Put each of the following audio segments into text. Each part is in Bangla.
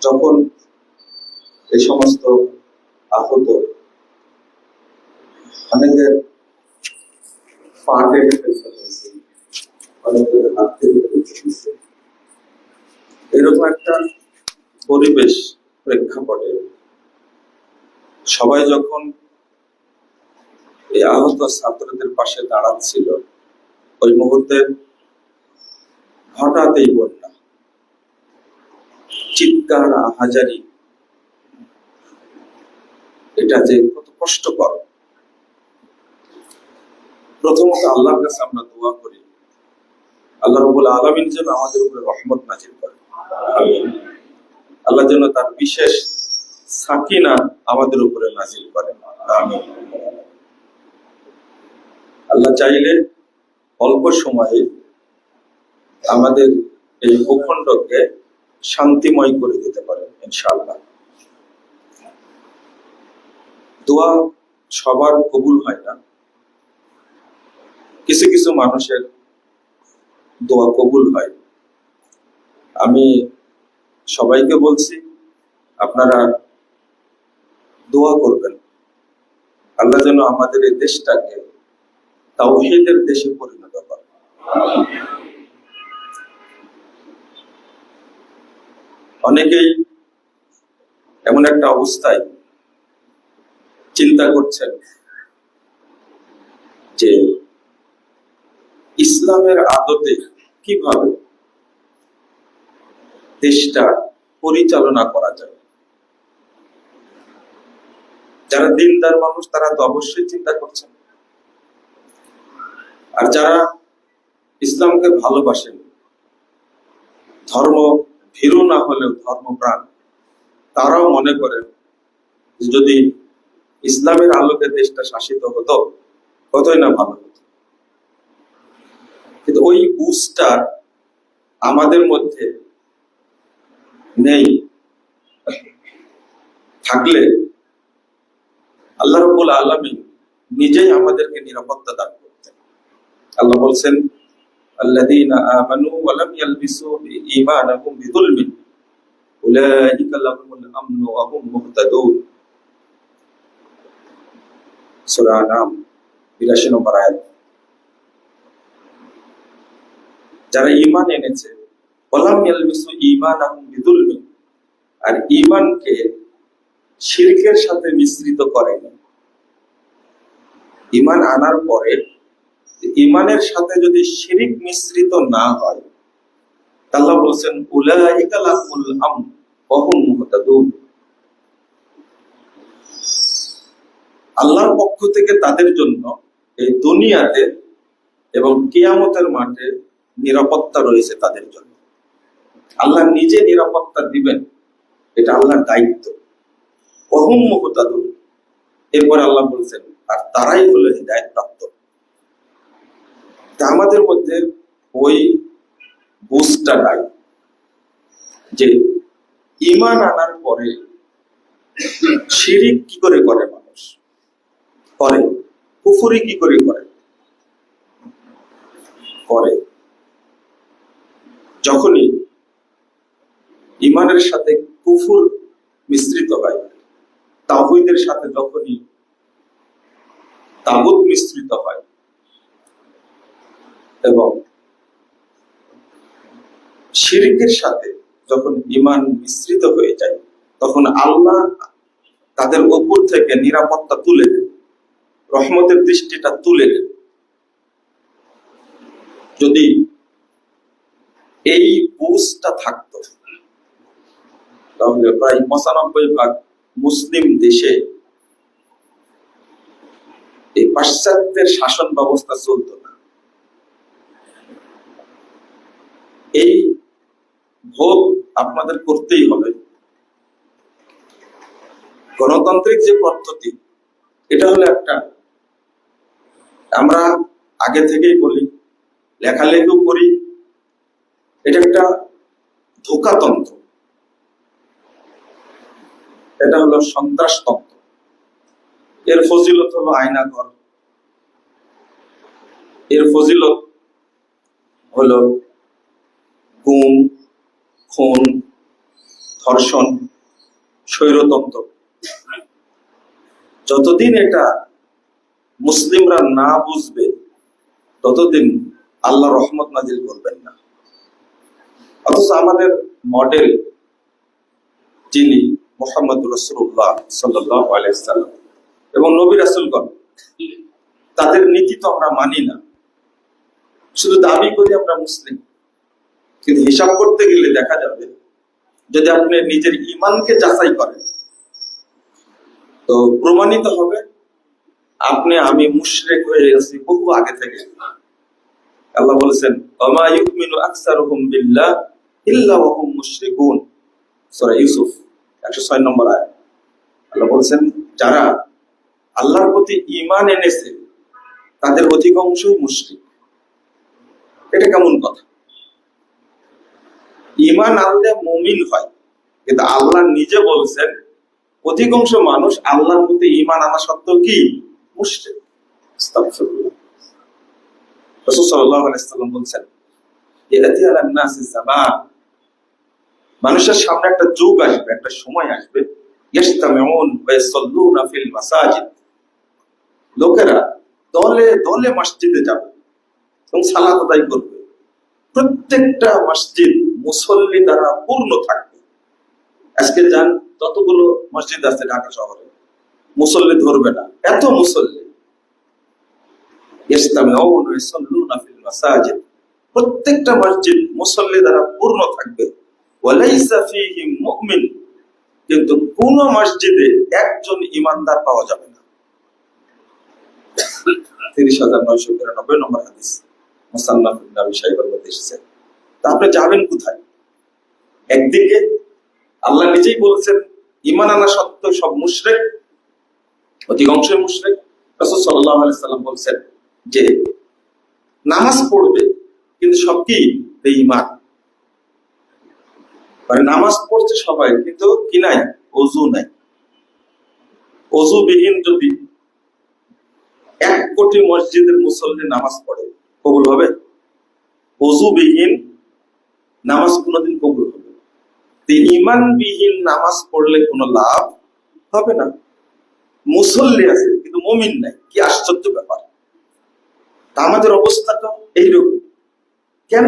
যখন এই সমস্ত আহত অনেকের পা কেটে ফেলতে হয়েছে, অনেকের হাত কেটে ফেলতে হয়েছে, এরকম একটা পরিবেশ প্রেক্ষাপটে সবাই যখন এই আহত ছাত্রদের পাশে দাঁড়াচ্ছিল, ওই মুহূর্তে হঠাৎ এই বন্যা, চিৎকার, আহাজারি, এটা যে কত কষ্টকর। প্রথমত আল্লাহর কাছে আমরা দোয়া করি, আল্লাহ রাব্বুল আলামিন যেন আমাদের উপরে রহমত নাজিল করেন, আল্লাহ যেন তার বিশেষ সাকিনা আমাদের উপরে নাজিল করেন, আমিন। আল্লাহ চাইলে অল্প সময়ে আমাদের এই ভূখণ্ডকে শান্তিময় করে দিতে পারেন ইনশাআল্লাহ। দোয়া সবার কবুল হয় না, কিছু কিছু মানুষের দোয়া কবুল হয়। আমি সবাইকে বলছি, আপনারা দোয়া করবেন আল্লাহ যেন আমাদের এই দেশটাকে তাওহীদের দেশে পরিণত করে। অনেকেই এমন একটা অবস্থায় চিন্তা করছেন যে ইসলামের আদতে কিভাবে দেশটা পরিচালনা করা যায়। যারা দিনদার মানুষ তারা তো অবশ্যই চিন্তা করছেন, আর যারা ইসলামকে ভালোবাসেন, ধর্ম ভীরু না হলেও ধর্মপ্রাণ, তারাও মনে করেন যদি ইসলামের আলোকে দেশটা শাসিত হতো কতই না ভালো হতো। কিন্তু ওই বুঝটা আমাদের মধ্যে নেই। থাকলে আল্লাহ রাব্বুল আলামিন নিজেই আমাদেরকে নিরাপত্তা দান করতেন। আল্লাহ বলছেন, আল্লাযীনা আমানু ওয়া লাম ইয়ালবিসু ঈমানাহুম বিযুলমিন উলাইকা লাহুমুল আমনু ওয়া হুম মুহতাদুন। সূরা আনাম 82 নম্বর আয়াত। যারা ঈমান এনেছে, ওয়া লাম ইয়ালবিসু ঈমানাহুম বিযুলমিন, আর ঈমানকে শিরকের সাথে মিশ্রিত করেনি। ঈমান আনার পরে ঈমানের সাথে যদি শিরক মিশ্রিত না হয়, আল্লাহ বলেন উলাইকা লাহুমুল আমন ওয়া হুম মুহতাদুন। আল্লাহর পক্ষ থেকে তাদের জন্য এই দুনিয়াতে এবং কিয়ামতের মাঠে নিরাপত্তা রয়েছে তাদের জন্য। আল্লাহ নিজে নিরাপত্তা দিবেন, এটা আল্লাহর দায়িত্ব। ওয়া হুম মুহতাদুন, এরপর আল্লাহ বলছেন আর তারাই হলো হিদায়াত প্রাপ্ত। আমাদের মধ্যে ওই বুঝটা নাই যে ঈমান আনার পরে শিরক কি করে করে মানুষ, করে কুফরি কি করে করে করে। যখনই ঈমানের সাথে কুফর মিশ্রিত হয়, তাওহীদের সাথে যখনই তাগুত মিশ্রিত হয় এবং শিরকের সাথে যখন ঈমান মিশ্রিত হয়ে যায়, তখন আল্লাহ তাদের উপর থেকে নিরাপত্তা তুলে দেন, রহমতের দৃষ্টিটা তুলে দেন। যদি এই বুঝটা থাকতো তাহলে প্রায় ৯৫% মুসলিম দেশে এই পাশ্চাত্যের শাসন ব্যবস্থা চলত না। এই ভোগ আপনাদের করতেই হবে। গণতান্ত্রিক যে পদ্ধতি, এটা হলো একটা, আমরা আগে থেকেই বলি, লেখালেখিও করি, এটা একটা ধোঁকাতন্ত্র, এটা হলো সন্ত্রাসতন্ত্র। এর ফজিলত হলো আয়নাঘর, এর ফজিলত হলো গুম, খুন, ধর্ষণ, স্বৈরতন্ত্র, যতদিন এটা মুসলিমরা না বুঝবে ততদিন আল্লাহ রহমত নাজিল করবেন না। অথচ আমাদের মডেল যিনি মুহাম্মদ রাসূলুল্লাহ সাল্লাল্লাহু আলাইহি ওয়াসাল্লাম এবং নবী রাসূলগণ, তাদের নীতি তো আমরা মানি না, শুধু দাবি করি আমরা মুসলিম। কিন্তু হিসাব করতে গেলে দেখা যাবে, যদি আপনি নিজের ঈমানকে যাচাই করেন তো প্রমাণিত হবে আমি মুশরিক হয়ে আছি বহু আগে থেকে। আল্লাহ বলেছেন, ওমা ইউমিনু আকসারুহুম বিল্লাহ ইল্লা ওয়া হুম মুশরিকুন, সূরা ইউসুফ 106 নম্বর আয়াত। আল্লাহ বলেছেন, যারা আল্লাহর প্রতি ঈমান এনেছে তাদের অধিকাংশই মুশরিক। এটা কেমন কথা? ঈমান আনলে মুমিন হয়, কিন্তু আল্লাহ নিজে বলছেন অধিকাংশ মানুষ আল্লাহর প্রতি ঈমান আনা সত্ত্বেও কি মুশরিক। আস্তাগফিরুল্লাহ। রাসূল সাল্লাল্লাহু আলাইহি ওয়াসাল্লাম বলছেন, ইয়াতি আলান নাসি জামান, মানুষের সামনে একটা যুগ আসবে, একটা সময় আসবে, ইয়াসতামিউন ওয়া ইয়াসাল্লুনা ফিল মাসাজিদ, লোকেরা দলে দলে মসজিদে যাবে এবং সালাত আদায় করবে। প্রত্যেকটা মসজিদ মুসল্লি দ্বারা পূর্ণ থাকবে। আজকে যান যতগুলো মসজিদ আছে ঢাকা শহরে, মুসল্লি ধরবে না, এত মুসল্লি। ইয়াসতামিউন ওয়া ইয়াসাল্লুনা ফিল মাসাজিদ, প্রত্যেকটা মসজিদ মুসল্লি দ্বারা পূর্ণ থাকবে। ওয়ালাইসা ফীহি মুমিন, কিন্তু কোন মসজিদে একজন ঈমানদার পাওয়া যাবে না। ৩০,৯৯৯ নম্বর হাদিস, মুসান্নাফ ইবনে আবি শাইবার মধ্যে এসেছে। তা আপনি যাবেন কোথায়? একদিকে আল্লাহ নিজেই বলছেন ঈমান আনা সত্ত্বেও সব মুশরিক, অধিকাংশই মুশরিক। রাসূল সাল্লাল্লাহু আলাইহি সাল্লাম বলছেন যে নামাজ পড়বে কিন্তু সব কি বেঈমান। মানে নামাজ পড়ছে সবাই, কিন্তু কি নাই? ওযু নাই। ওযুবিহীন যদি 1 কোটি মসজিদের মুসল্লি নামাজ পড়ে, কবুল হবে? ওযুবিহীন নামাজ কোনোদিন কবুল হবে? ঈমানবিহীন নামাজ পড়লে কোনো লাভ হবে না। মুসল্লি আছে কিন্তু মুমিন নাই, কি আশ্চর্য ব্যাপার! তা আমাদের অবস্থাটা এইরকম কেন?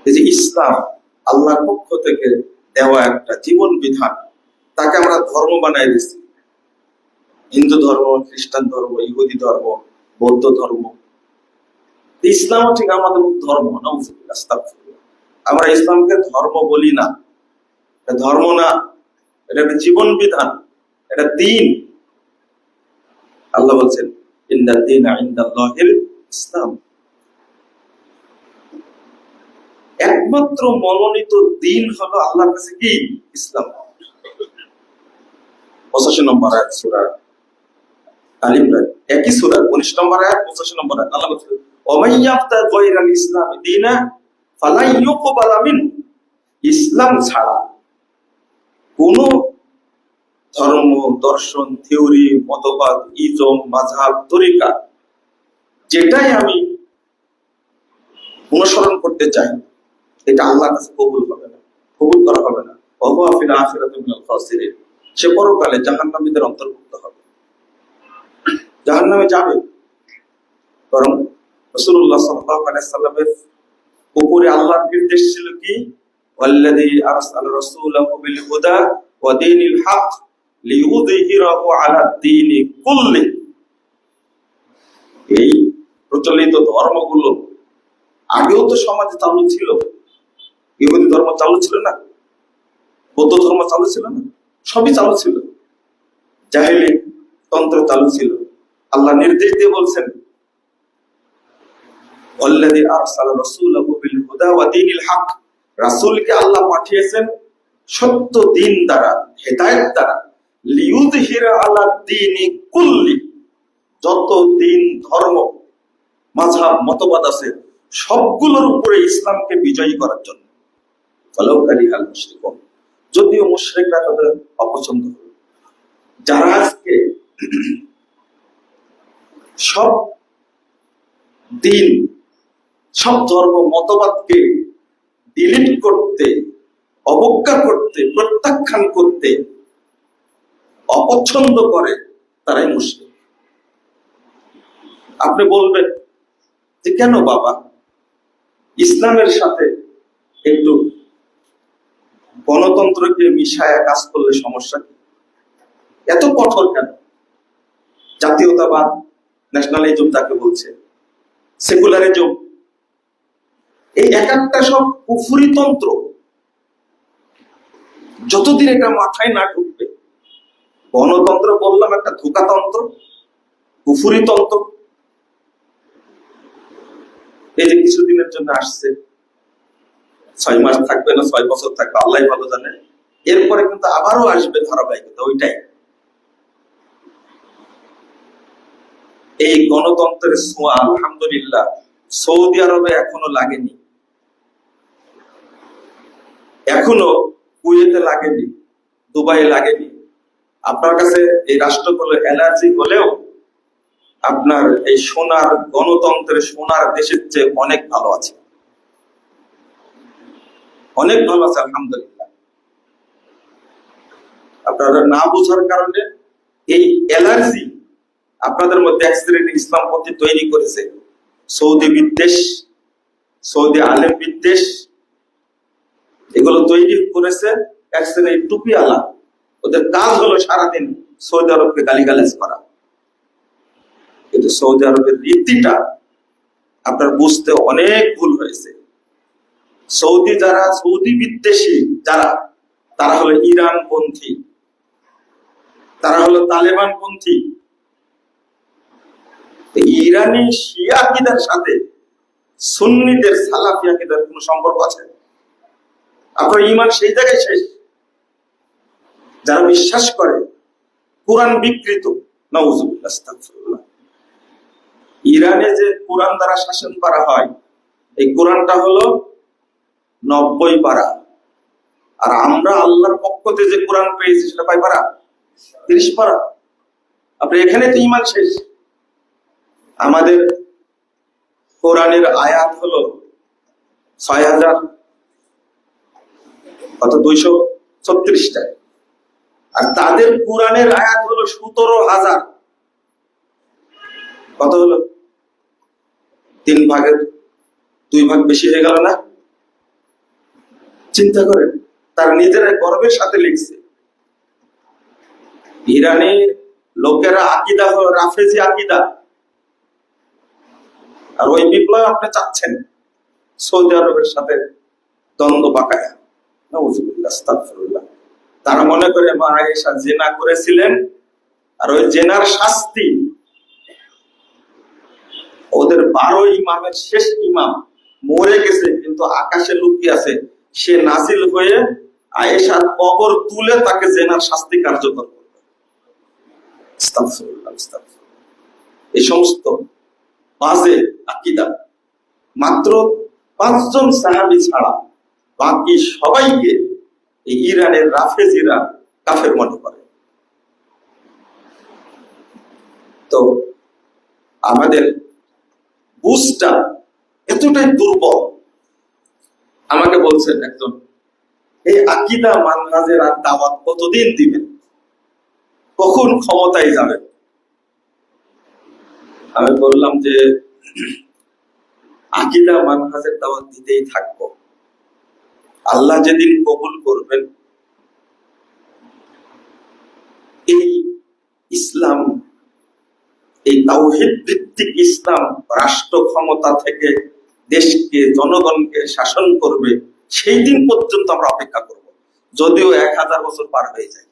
এই যে ইসলাম আল্লাহর পক্ষ থেকে দেওয়া একটা জীবন বিধান, তাকে আমরা ধর্ম বানাই দিচ্ছি। হিন্দু ধর্ম, খ্রিস্টান ধর্ম, ইহুদি ধর্ম, বৌদ্ধ ধর্ম। ইসলামও ঠিক আমাদের ধর্ম। আমরা ইসলামকে ধর্ম বলি না, এটা ধর্ম না, এটা একটা জীবন বিধান, এটা দ্বীন। আল্লাহ বলছেন, ইন্নাদ দীনা ইনদাল্লাহিল ইসলাম, একমাত্র মনোনীত দ্বীন হলো আল্লাহর কাছে কি? ইসলাম। 85 নম্বর আয়াত সূরা আল ইমরান, একই সূরা 19 নম্বর আয়াত 85 নম্বর আয়াত। আল্লাহ বলছেন, ওয়ামাইয়াবতা গায়রাল ইসলামি দীনা ফালাই ইউকবালা মিন, ইসলাম ছাড়া কোন ধর্ম, দর্শন, থিওরি, মতবাদ, ইজম, মাযহাব, তরিকা যেটাই আমি অনুসরণ করতে চাই, এটা আল্লাহর কাছে কবুল হবে না, কবুল করা হবে না। ওয়া ফিল আখিরাতি মিনাল খাসিরিন, সে পরকালে জাহান্নামীদের অন্তর্ভুক্ত হবে, জাহান্নামে যাবে। বরং রাসূলুল্লাহ সাল্লাল্লাহু আলাইহি ওয়াসাল্লামের উপরে আল্লাহর নির্দেশ ছিল কি? ওয়াল্লাযী আরসালা রাসূলাহু বিল হুদা ওয়া দীনিল হক লিইয়ুযহিরাহু আলা দ্বীনি কুল্লি। এই প্রচলিত ধর্মগুলো আগেও তো সমাজে চালু ছিল। ইহুদি ধর্ম চালু ছিল না, বৌদ্ধ ধর্ম চালু ছিল না, সবই চালু ছিল। জাহেলি তন্ত্র চালু ছিল। আল্লাহ নির্দেশ দিয়ে বলছেন, ওয়াল্লাযী আরসালা রাসূলাহু বিল হুদা ওয়া দীনিল হক, রাসূলকে আল্লাহ পাঠিয়েছেন সত্য দ্বীন দ্বারা, হেদায়েত দ্বারা, লিইয়ুযহিরা আলা দ্বীনি কুল্লি, যত দ্বীন, ধর্ম, মাযহাব, মতবাদ আছে সবগুলোর উপরে ইসলামকে বিজয়ী করার জন্য। ওয়ালাউ কারিহাল মুশরিকুন, যদিও মুশরিকরা তাদের অপছন্দ করে। যারা আজকে সব দিন, সব ধর্ম, মতবাদকে ডিলিট করতে, অবজ্ঞা করতে, প্রত্যাখ্যান করতে অপছন্দ করে তারাই মুশরিক। আপনি বলবেন যে কেন বাবা, ইসলামের সাথে একটু গণতন্ত্রকে মিশায়া কাজ করলে সমস্যা কি? এত কঠোর কেন? জাতীয়তাবাদ, ন্যাশনালিজম তাকে বলছে, সেকুলারিজম, এই এক একটা সব কুফরি তন্ত্র। যতদিন এটা মাথায় না ঢুকবে, গণতন্ত্র বললাম একটা ধোকাতন্ত্র, কুফরি তন্ত্র। এই যে কিছুদিনের জন্য আসছে, 6 মাস থাকবে না 6 বছর থাকবে আল্লাহ ভালো জানে, এরপরে কিন্তু আবারও আসবে ধারাবাহিকতা ওইটাই। এই গণতন্ত্রের ছোঁয়া আলহামদুলিল্লাহ সৌদি আরবে এখনো লাগেনি, এখনো কুয়েতে লাগেনি, দুবাই লাগেনি। আপনার কাছে এই রাষ্ট্রগুলো অ্যালার্জি হলেও আপনার এই সোনার গণতন্ত্রের সোনার দেশের চেয়ে অনেক ভালো আছে, অনেক ভালো আছে আলহামদুলিল্লাহ। আপনারা না বোঝার কারণে এই অ্যালার্জি আপনাদের মধ্যে এক শ্রেণীর ইসলামপন্থী তৈরি করেছে। সৌদি বিদ্বেষ, সৌদি আলেম বিদ্বেষ, এগুলো তৈরি করেছে এক শ্রেণীর টুপিওয়ালা। ওদের কাজ হলো সারাদিন সৌদি আরবকে গালিগালাজ করা। কিন্তু সৌদি আরবের রীতিটা আপনার বুঝতে অনেক ভুল হয়েছে। সৌদি যারা সৌদি বিদ্বেষী যারা, তারা হলো ইরান পন্থী, তারা হলো তালেবান পন্থী। ইরানি শিয়া আকিদার সাথে সুন্নিদের সালাফি আকিদার কোন সম্পর্ক আছে? আপনার ঈমান সেই জায়গায় শেষ। যারা বিশ্বাস করে কোরআন বিকৃত, নাউযুবিল্লাহ, আস্তাগফিরুল্লাহ। ইরানে যে কোরআন দ্বারা শাসন করা হয়, এই কোরআনটা হলো 90 পারা, আর আমরা আল্লাহর পক্ষ থেকে যে কোরআন পেয়েছি সেটা কয় পারা? 30 পারা। আপনি এখানে তো ঈমান শেষ। আমাদের কোরআনের আয়াত হলো 6000, কত 236টা, আর তাদের কোরআনের আয়াত হলো 17,000। কত হলো? 3 ভাগের 2 ভাগ বেশি হয়ে গেল না? চিন্তা করেন, তার নিজেরা গর্বের সাথে লিখছে। ইরানি লোকেরা আকিদা হলো রাফেজি আকিদা, আর ওই বিপ্লব আপনি চাচ্ছেন সৌদি আরবের সাথে দ্বন্দ্ব পাকায়া। নাউযুবিল্লাহ, আস্তাগফিরুল্লাহ। তারা মনে করে মা আয়েশা জিনা করেছিলেন, আর ওই জেনার শাস্তি ওদের 12 ইমামের শেষ ইমাম মরে গেছে, কিন্তু আকাশে লুকিয়ে আছে, সে নাজিল হয়ে আয়েশার কবর তুলে তাকে জেনার শাস্তি কার্যকর করবে। আস্তাগফিরুল্লাহ, আস্তাগফিরুল্লাহ। এই সমস্ত বাজে আকিদা মাত্র 5 জন সাহাবী ছাড়া বাকি সবাইকে এই ইরানের রাফেজিরা কাফের মনে করে। তো আমাদের বুঝটা এতটাই দুর্বল। আমাকে বলছেন একজন, এই আকিদা মানহাজের আর দাওয়াত কতদিন দিবেন, কখন ক্ষমতায় যাবেন? আমি বললাম যে আকিদা মানহাজের দাওয়াত দিতেই থাকবো। আল্লাহ যেদিন কবুল করবেন, এই ইসলাম, এই তাওহীদ ভিত্তিক ইসলাম রাষ্ট্র ক্ষমতা থেকে দেশকে, জনগণকে শাসন করবে, সেই দিন পর্যন্ত আমরা অপেক্ষা করব। যদিও 1000 বছর পার হয়ে যায়।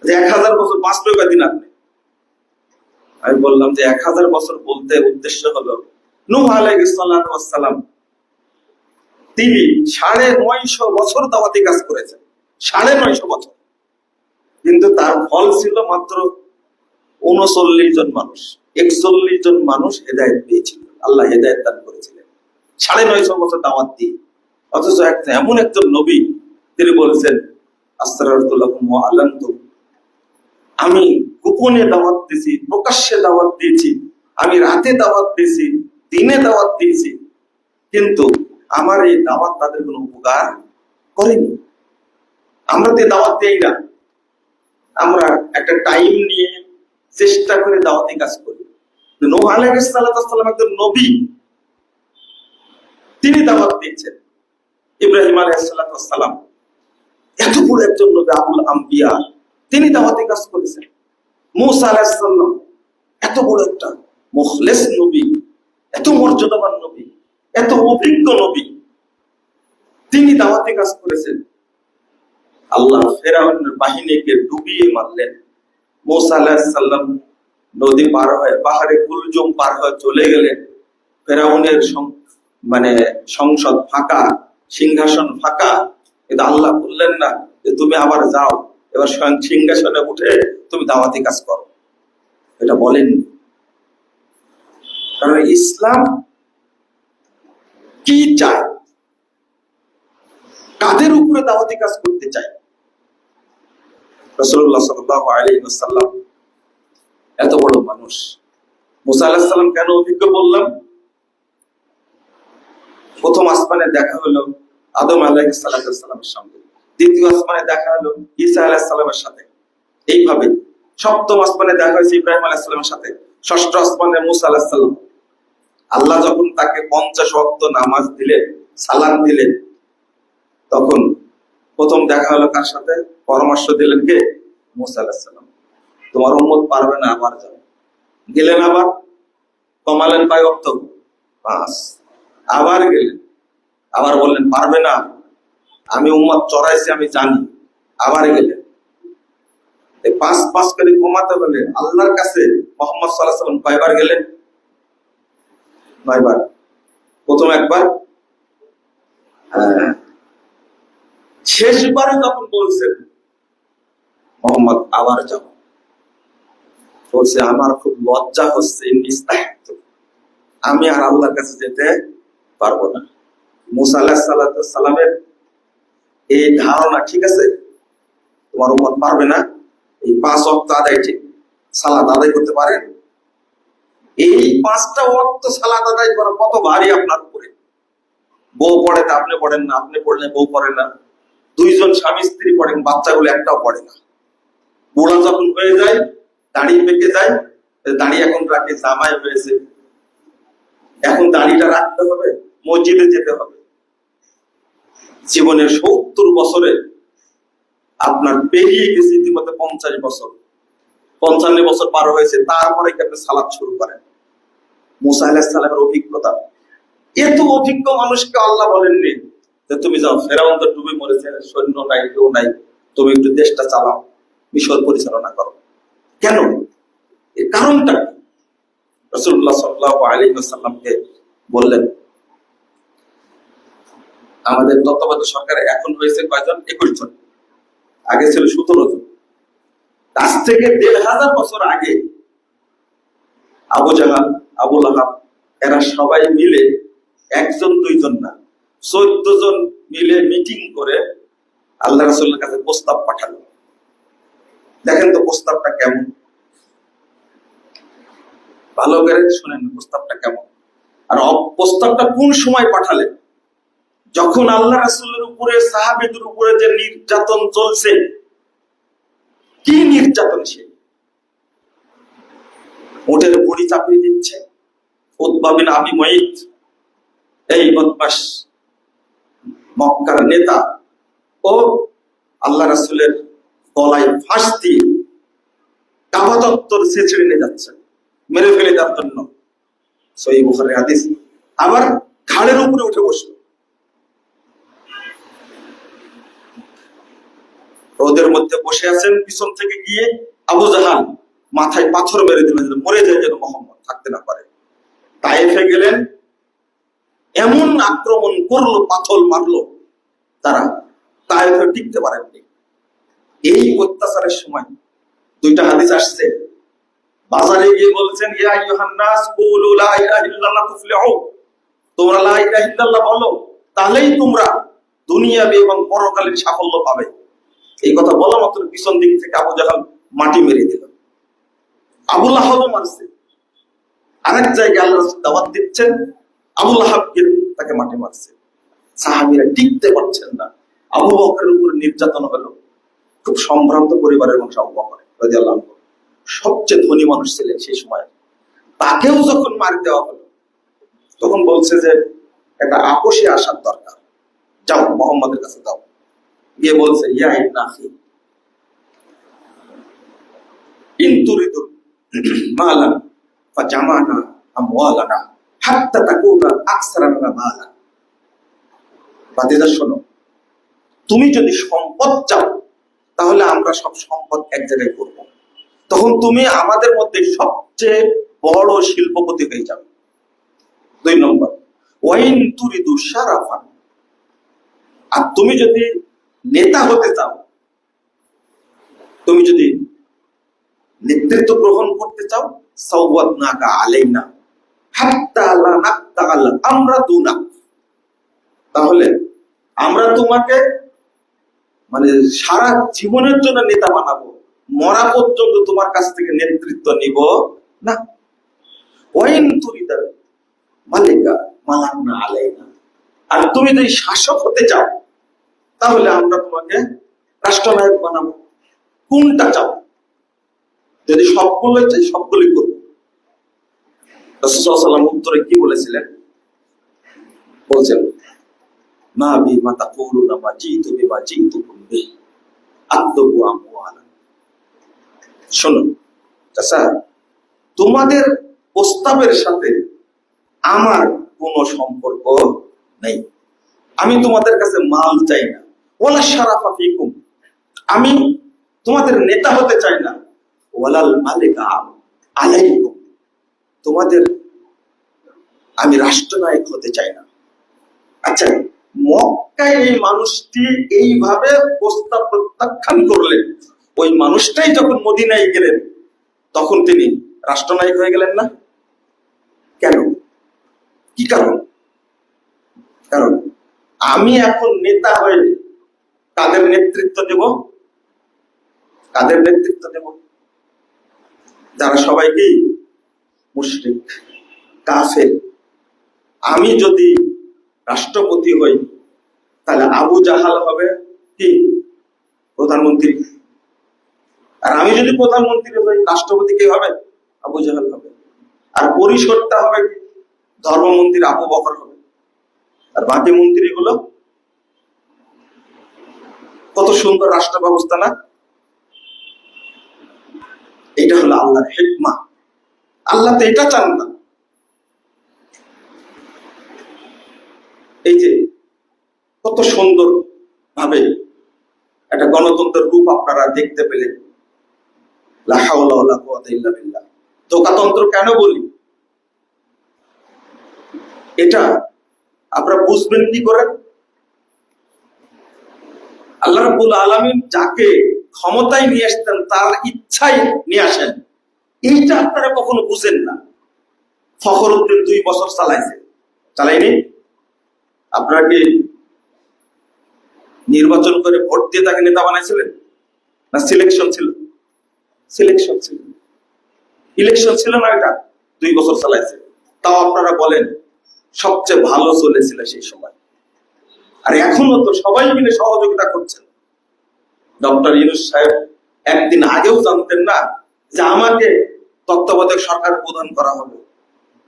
1000 বছর বাঁচবে কয়দিন আপনি? আমি বললাম যে 1000 বছর বলতে উদ্দেশ্য হলো নূহ আলাইহিস সালাতু ওয়াস সালাম, তিনি 950 বছর দাওয়াতি কাজ করেছেন, 950 বছর, কিন্তু তার ফল ছিল মাত্র 39 জন মানুষ। 41 জন মানুষ হেদায়েত পেয়েছিল, আল্লাহ হেদায়েত দান করেছিলেন 950 বছর দাওয়াত দিয়ে। অথচ এমন একজন নবী, তিনি বলেছেন আসরারতুল্লাহুম ওয়া আলানতুম, আমি গোপনে দাওয়াত দিয়েছি, প্রকাশ্যে দাওয়াত দিয়েছি, আমি রাতে দাওয়াত দিয়েছি, দিনে দাওয়াত দিয়েছি, কিন্তু আমার এই দাওয়াত তাদের কোনো উপকার করেনি। আমরা তো দাওয়াত দেই না, আমরা একটা টাইম নিয়ে চেষ্টা করে দাওয়াতি কাজ করি। নূহ আলাইহিস সালাম একজন নবী, তিনি দাওয়াত দিয়েছেন। ইব্রাহিম আলাইহিস সালাম এত বড় একজন নবী, আবুল আম্বিয়া, তিনি দাওয়াতি কাজ করেছেন। মূসা আলাইহিস সালাম এত বড় একটা মুখলেস নবী, এত মর্যাদাবান নবী, এত অভিজ্ঞ নবী, তিনি দাওয়াতি কাজ করেছেন। আল্লাহ ফেরাউনের বাহিনীকে ডুবিয়ে মারলেন। মূসা আলাইহিস সালাম নদী পার হয়ে, পাহাড়ে কুলজুম পার হয়ে চলে গেলেন। ফেরাউনের সংসদ ফাঁকা, সিংহাসন ফাঁকা, কিন্তু আল্লাহ বললেন না যে তুমি আবার যাও, এবার স্বয়ং সিংহাসনে উঠে তুমি দাওয়াতি কাজ করো, এটা বলেননি। কারণ ইসলাম কি চায়, কাদের উপরে দাওয়াতি কাজ করতে চায়। রাসূলুল্লাহ সাল্লাল্লাহু আলাইহি ওয়াসাল্লাম এত বড় মানুষ। মুসা আলাইহিস সালাম কেন অভিজ্ঞ বললাম? প্রথম আসমানে দেখা হলো আদম আলাইহিস সালামের সঙ্গে, দ্বিতীয় আসমানে দেখা হলো ঈসা আলাইহিস সালামের সাথে, এইভাবে সপ্তম আসমানে দেখা হয়েছে ইব্রাহিম আলাইহিস সালামের সাথে, ষষ্ঠ আসমানে মুসা আলাইহিস সালাম। আল্লাহ যখন তাকে 50 ওয়াক্ত নামাজ দিলেন, সালাম দিলেন, তখন প্রথম দেখা হলো কার সাথে? পরামর্শ দিলেন কে? মুসা আলাইহিস সালাম। তোমার উম্মত পারবে না, আবার যাও। গেলেন, আবার কমালেন কয় ওয়াক্ত? 5। আবার গেলেন, আবার বললেন পারবে না, আমি উম্মত চড়াইছি, আমি জানি। আবার গেলেন। 5 করে কমাতে হলে আল্লাহর কাছে মুহাম্মদ সাল্লাল্লাহু আলাইহি ওয়াসাল্লাম কয়বার গেলেন? 9 বার। প্রথম একবার, শেষবারে যখন বলছেন মোহাম্মদ আবার যাও, বলছে আমার খুব লজ্জা হচ্ছে, আমি আর আল্লাহর কাছে যেতে পারবো না। মুসা আলাইহিস সালামের এই ধারণা ঠিক আছে, তোমার উম্মত পারবে না, এই 5 ওয়াক্ত আদায় ঠিক সালাত আদায় করতে পারেন? এই 5টা ওয়াক্ত সালাত আদায় করা কত ভারী আপনার উপরে। বউ পড়ে না, আপনি পড়েন না, আপনি পড়লে বউ পড়ে না, 2 জন স্বামী স্ত্রী পড়েন, বাচ্চাগুলো একটাও পড়ে না। বুড়া যখন হয়ে যায়, দাড়ি পেকে যায়, দাড়ি এখন রাখে, জামাই হয়েছে, এখন দাড়িটা রাখতে হবে, মসজিদে যেতে হবে। জীবনের 70 বছরে আপনার পেরিয়ে গেছে ইতিমধ্যে 50 বছর, 55 বছর পার হয়েছে, তারপরে কি আপনি সালাত শুরু করেন? মুসা আলাইহিস সালামের অভিজ্ঞতা, এত অভিজ্ঞ মানুষকে আল্লাহ বলেননি যে তুমি যাও, ফেরাউন তো ডুবে মরেছে, সৈন্য নাই, কেউ নাই, তুমি একটু দেশটা চালাও, মিশর পরিচালনা করো। কেন? এর কারণটা কি? রাসূলুল্লাহ সাল্লাল্লাহু আলাইহি ওয়াসাল্লামকে বললেন, আমাদের তত্ত্বাবধায়ক সরকারে এখন হয়েছে কয়জন? 21 জন, আগে ছিল 17 জন। আজ থেকে 1500 বছর আগে আবু জাহাল, আবু লাহাব, এরা সবাই মিলে, 1 জন 2 জন না, 14 জন মিলে মিটিং করে আল্লাহ রাসূলের কাছে প্রস্তাব পাঠালো। দেখেন তো প্রস্তাবটা কেমন, ভালো করে শুনেন প্রস্তাবটা কেমন। আর প্রস্তাবটা কোন সময় পাঠালেন? যখন আল্লাহ রাসূলের উপরে, সাহাবীদের উপরে যে নির্যাতন চলছে। কি নির্যাতন? সে উটের বড়ি চাপিয়ে দিচ্ছে। উতবা বিন আবি মুঈত, এই বদমাশ মক্কার নেতা, ও আল্লাহ রাসূলের গলায় ফাঁস দিয়ে কাবা চত্বর ছেড়ে নিয়ে যাচ্ছে, মেরে ফেলে দেওয়ার জন্য। সহিহ বুখারীর হাদিস। আবার ঘাড়ের উপরে উঠে বসলো। রোদের মধ্যে বসে আছেন, পিছন থেকে গিয়ে আবু জাহাল মাথায় পাথর মেরে দিলেন, মরে যায় যেন মুহাম্মদ থাকতে না পারে। তায়েফে গেলেন, এমন আক্রমণ করলো, পাথর মারলো, তারা তায়েফে টিকতে পারেননি। এই অত্যাচারের সময় 2টা হাদিস আসছে। বাজারে গিয়ে বলছেন, ইয়া আইয়ুহান নাস কুলু লা ইলাহা ইল্লাল্লাহ তুফলিহু, তোমরা লা ইলাহা ইল্লাল্লাহ বলো, তাহলেই তোমরা দুনিয়াবি এবং পরকালের সাফল্য পাবে। এই কথা বলা মাত্র পিছন দিক থেকে আবু জাহাল মাটি মেরে দিল। আবু লাহাবও মারছে। আরেক জায়গায় আল্লাহ দাওয়াত দিচ্ছেন, আবু লাহাবকে তাকে মাটি মারছে। সাহাবীরা টিকতে পারছেন না। আবু বকরের উপর নির্যাতন হলো। খুব সম্ভ্রান্ত পরিবারের মানুষ আবু বকর রাদিয়াল্লাহু আনহু, সবচেয়ে ধনী মানুষ ছিলেন সেই সময়। তাকেও যখন মার দেওয়া হলো, তখন বলছে যে একটা আপোষে আসার দরকার, যাও মোহাম্মদের কাছে যাও। গিয়ে বলছে, ইয়া ইবনা আখি ইন তুরিদু মালান ফাজামানা আমওয়ালানা হাত্তা তাকুনা আকসারানা মালান। বাতিজা শোনো, তুমি যদি সম্পদ চাও তাহলে আমরা সব সম্পদ এক জায়গায় করব, তখন তুমি আমাদের মধ্যে সবচেয়ে বড় শিল্পপতি হয়ে যাবে। 2 নম্বর, ওয়াইন তুরিদু শারাফান, আর তুমি যদি নেতা হতে চাও, তুমি যদি নেতৃত্ব গ্রহণ করতে চাও, সাওয়াতনাকা আলাইনা হাত্তা লা নাক্তাল আমরা দুনা, তাহলে আমরা তোমাকে মানে সারা জীবনের জন্য নেতা বানাবো, মরা পর্যন্ত তোমার কাছ থেকে নেতৃত্ব নিব না। ওয়াইন তুরিদা মালিকা মালাকনা আলাইনা, আর তুমি যদি শাসক হতে চাও তাহলে আমরা তোমাকে রাষ্ট্রনায়ক বানাবো। কোনটা চাও? যদি সবগুলোই চাই, সবগুলোই করবো। রাসূল সাল্লাল্লাহু আলাইহি ওয়াসাল্লাম উত্তরে কি বলেছিলেন? বলছেন, মা বি মা তাকুলুনা মা জিতু বিমা জিতুকুম বি আতলুবু আমওয়ালা। শোনো চাচা, তোমাদের প্রস্তাবের সাথে আমার কোনো সম্পর্ক নেই। আমি তোমাদের কাছে মাল চাই না, ওয়ালা শারাফা ফিকুম, আমি তোমাদের নেতা হতে চাই না, ওয়ালাল মালিকা আলাইকুম, তোমাদের আমি রাষ্ট্রনায়ক হতে চাই না। আচ্ছা, মক্কায় এই মানুষটি এইভাবে প্রস্তাব প্রত্যাখ্যান করলেন, ওই মানুষটাই যখন মদিনায় গেলেন তখন তিনি রাষ্ট্রনায়ক হয়ে গেলেন না কেন? কি কারণ? কারণ আমি এখন নেতা হয়ে কাদের নেতৃত্ব দেব? কাদের নেতৃত্ব দেব? যারা সবাইকে মুশরিক, কাফের। আমি যদি রাষ্ট্রপতি হই তাহলে আবু জাহাল হবে কি প্রধানমন্ত্রী, আর আমি যদি প্রধানমন্ত্রী হই রাষ্ট্রপতি কে হবে? আবু জাহাল হবে। আর পরিষদটা হবে কি? ধর্মমন্ত্রী আবু বকর হবে। আর বাকি মন্ত্রীগুলো, কত সুন্দর রাষ্ট্র ব্যবস্থা না? এটা হলো আল্লাহর হিকমা। আল্লাহ তো এটা চান না। এই যে কত সুন্দর ভাবে একটা গণতন্ত্রের রূপ আপনারা দেখতে পেলেন। লা হাওলা ওয়ালা কুওয়াতা ইল্লা বিল্লাহ। ধোঁকাতন্ত্র কেন বলি? এটা আপনারা বুঝবেন কি করে? আল্লাহ রাব্বুল আলামিন যাকে ক্ষমতায় নিয়ে আসতেন তার ইচ্ছাই নিয়ে আসেন, এইটা আপনারা কখনো বুঝেন না। ফখরুদ্দিন 2 বছর চালাইছে, চালাইনি? আপনারা কি নির্বাচন করে ভোট দিয়ে তাকে নেতা বানাইছিলেন? না সিলেকশন ছিল? সিলেকশন ছিল, ইলেকশন ছিল না। এটা 2 বছর চালাইছে। তাও আপনারা বলেন সবচেয়ে ভালো চলেছিল সেই সময়। আর এখনো তো সবাই মিলে সহযোগিতা করছেন। ডক্টর ইউনূস সাহেব একদিন আগেও জানতেন না যে আমাকে তত্ত্বাবধায়ক সরকার প্রদান করা হবে।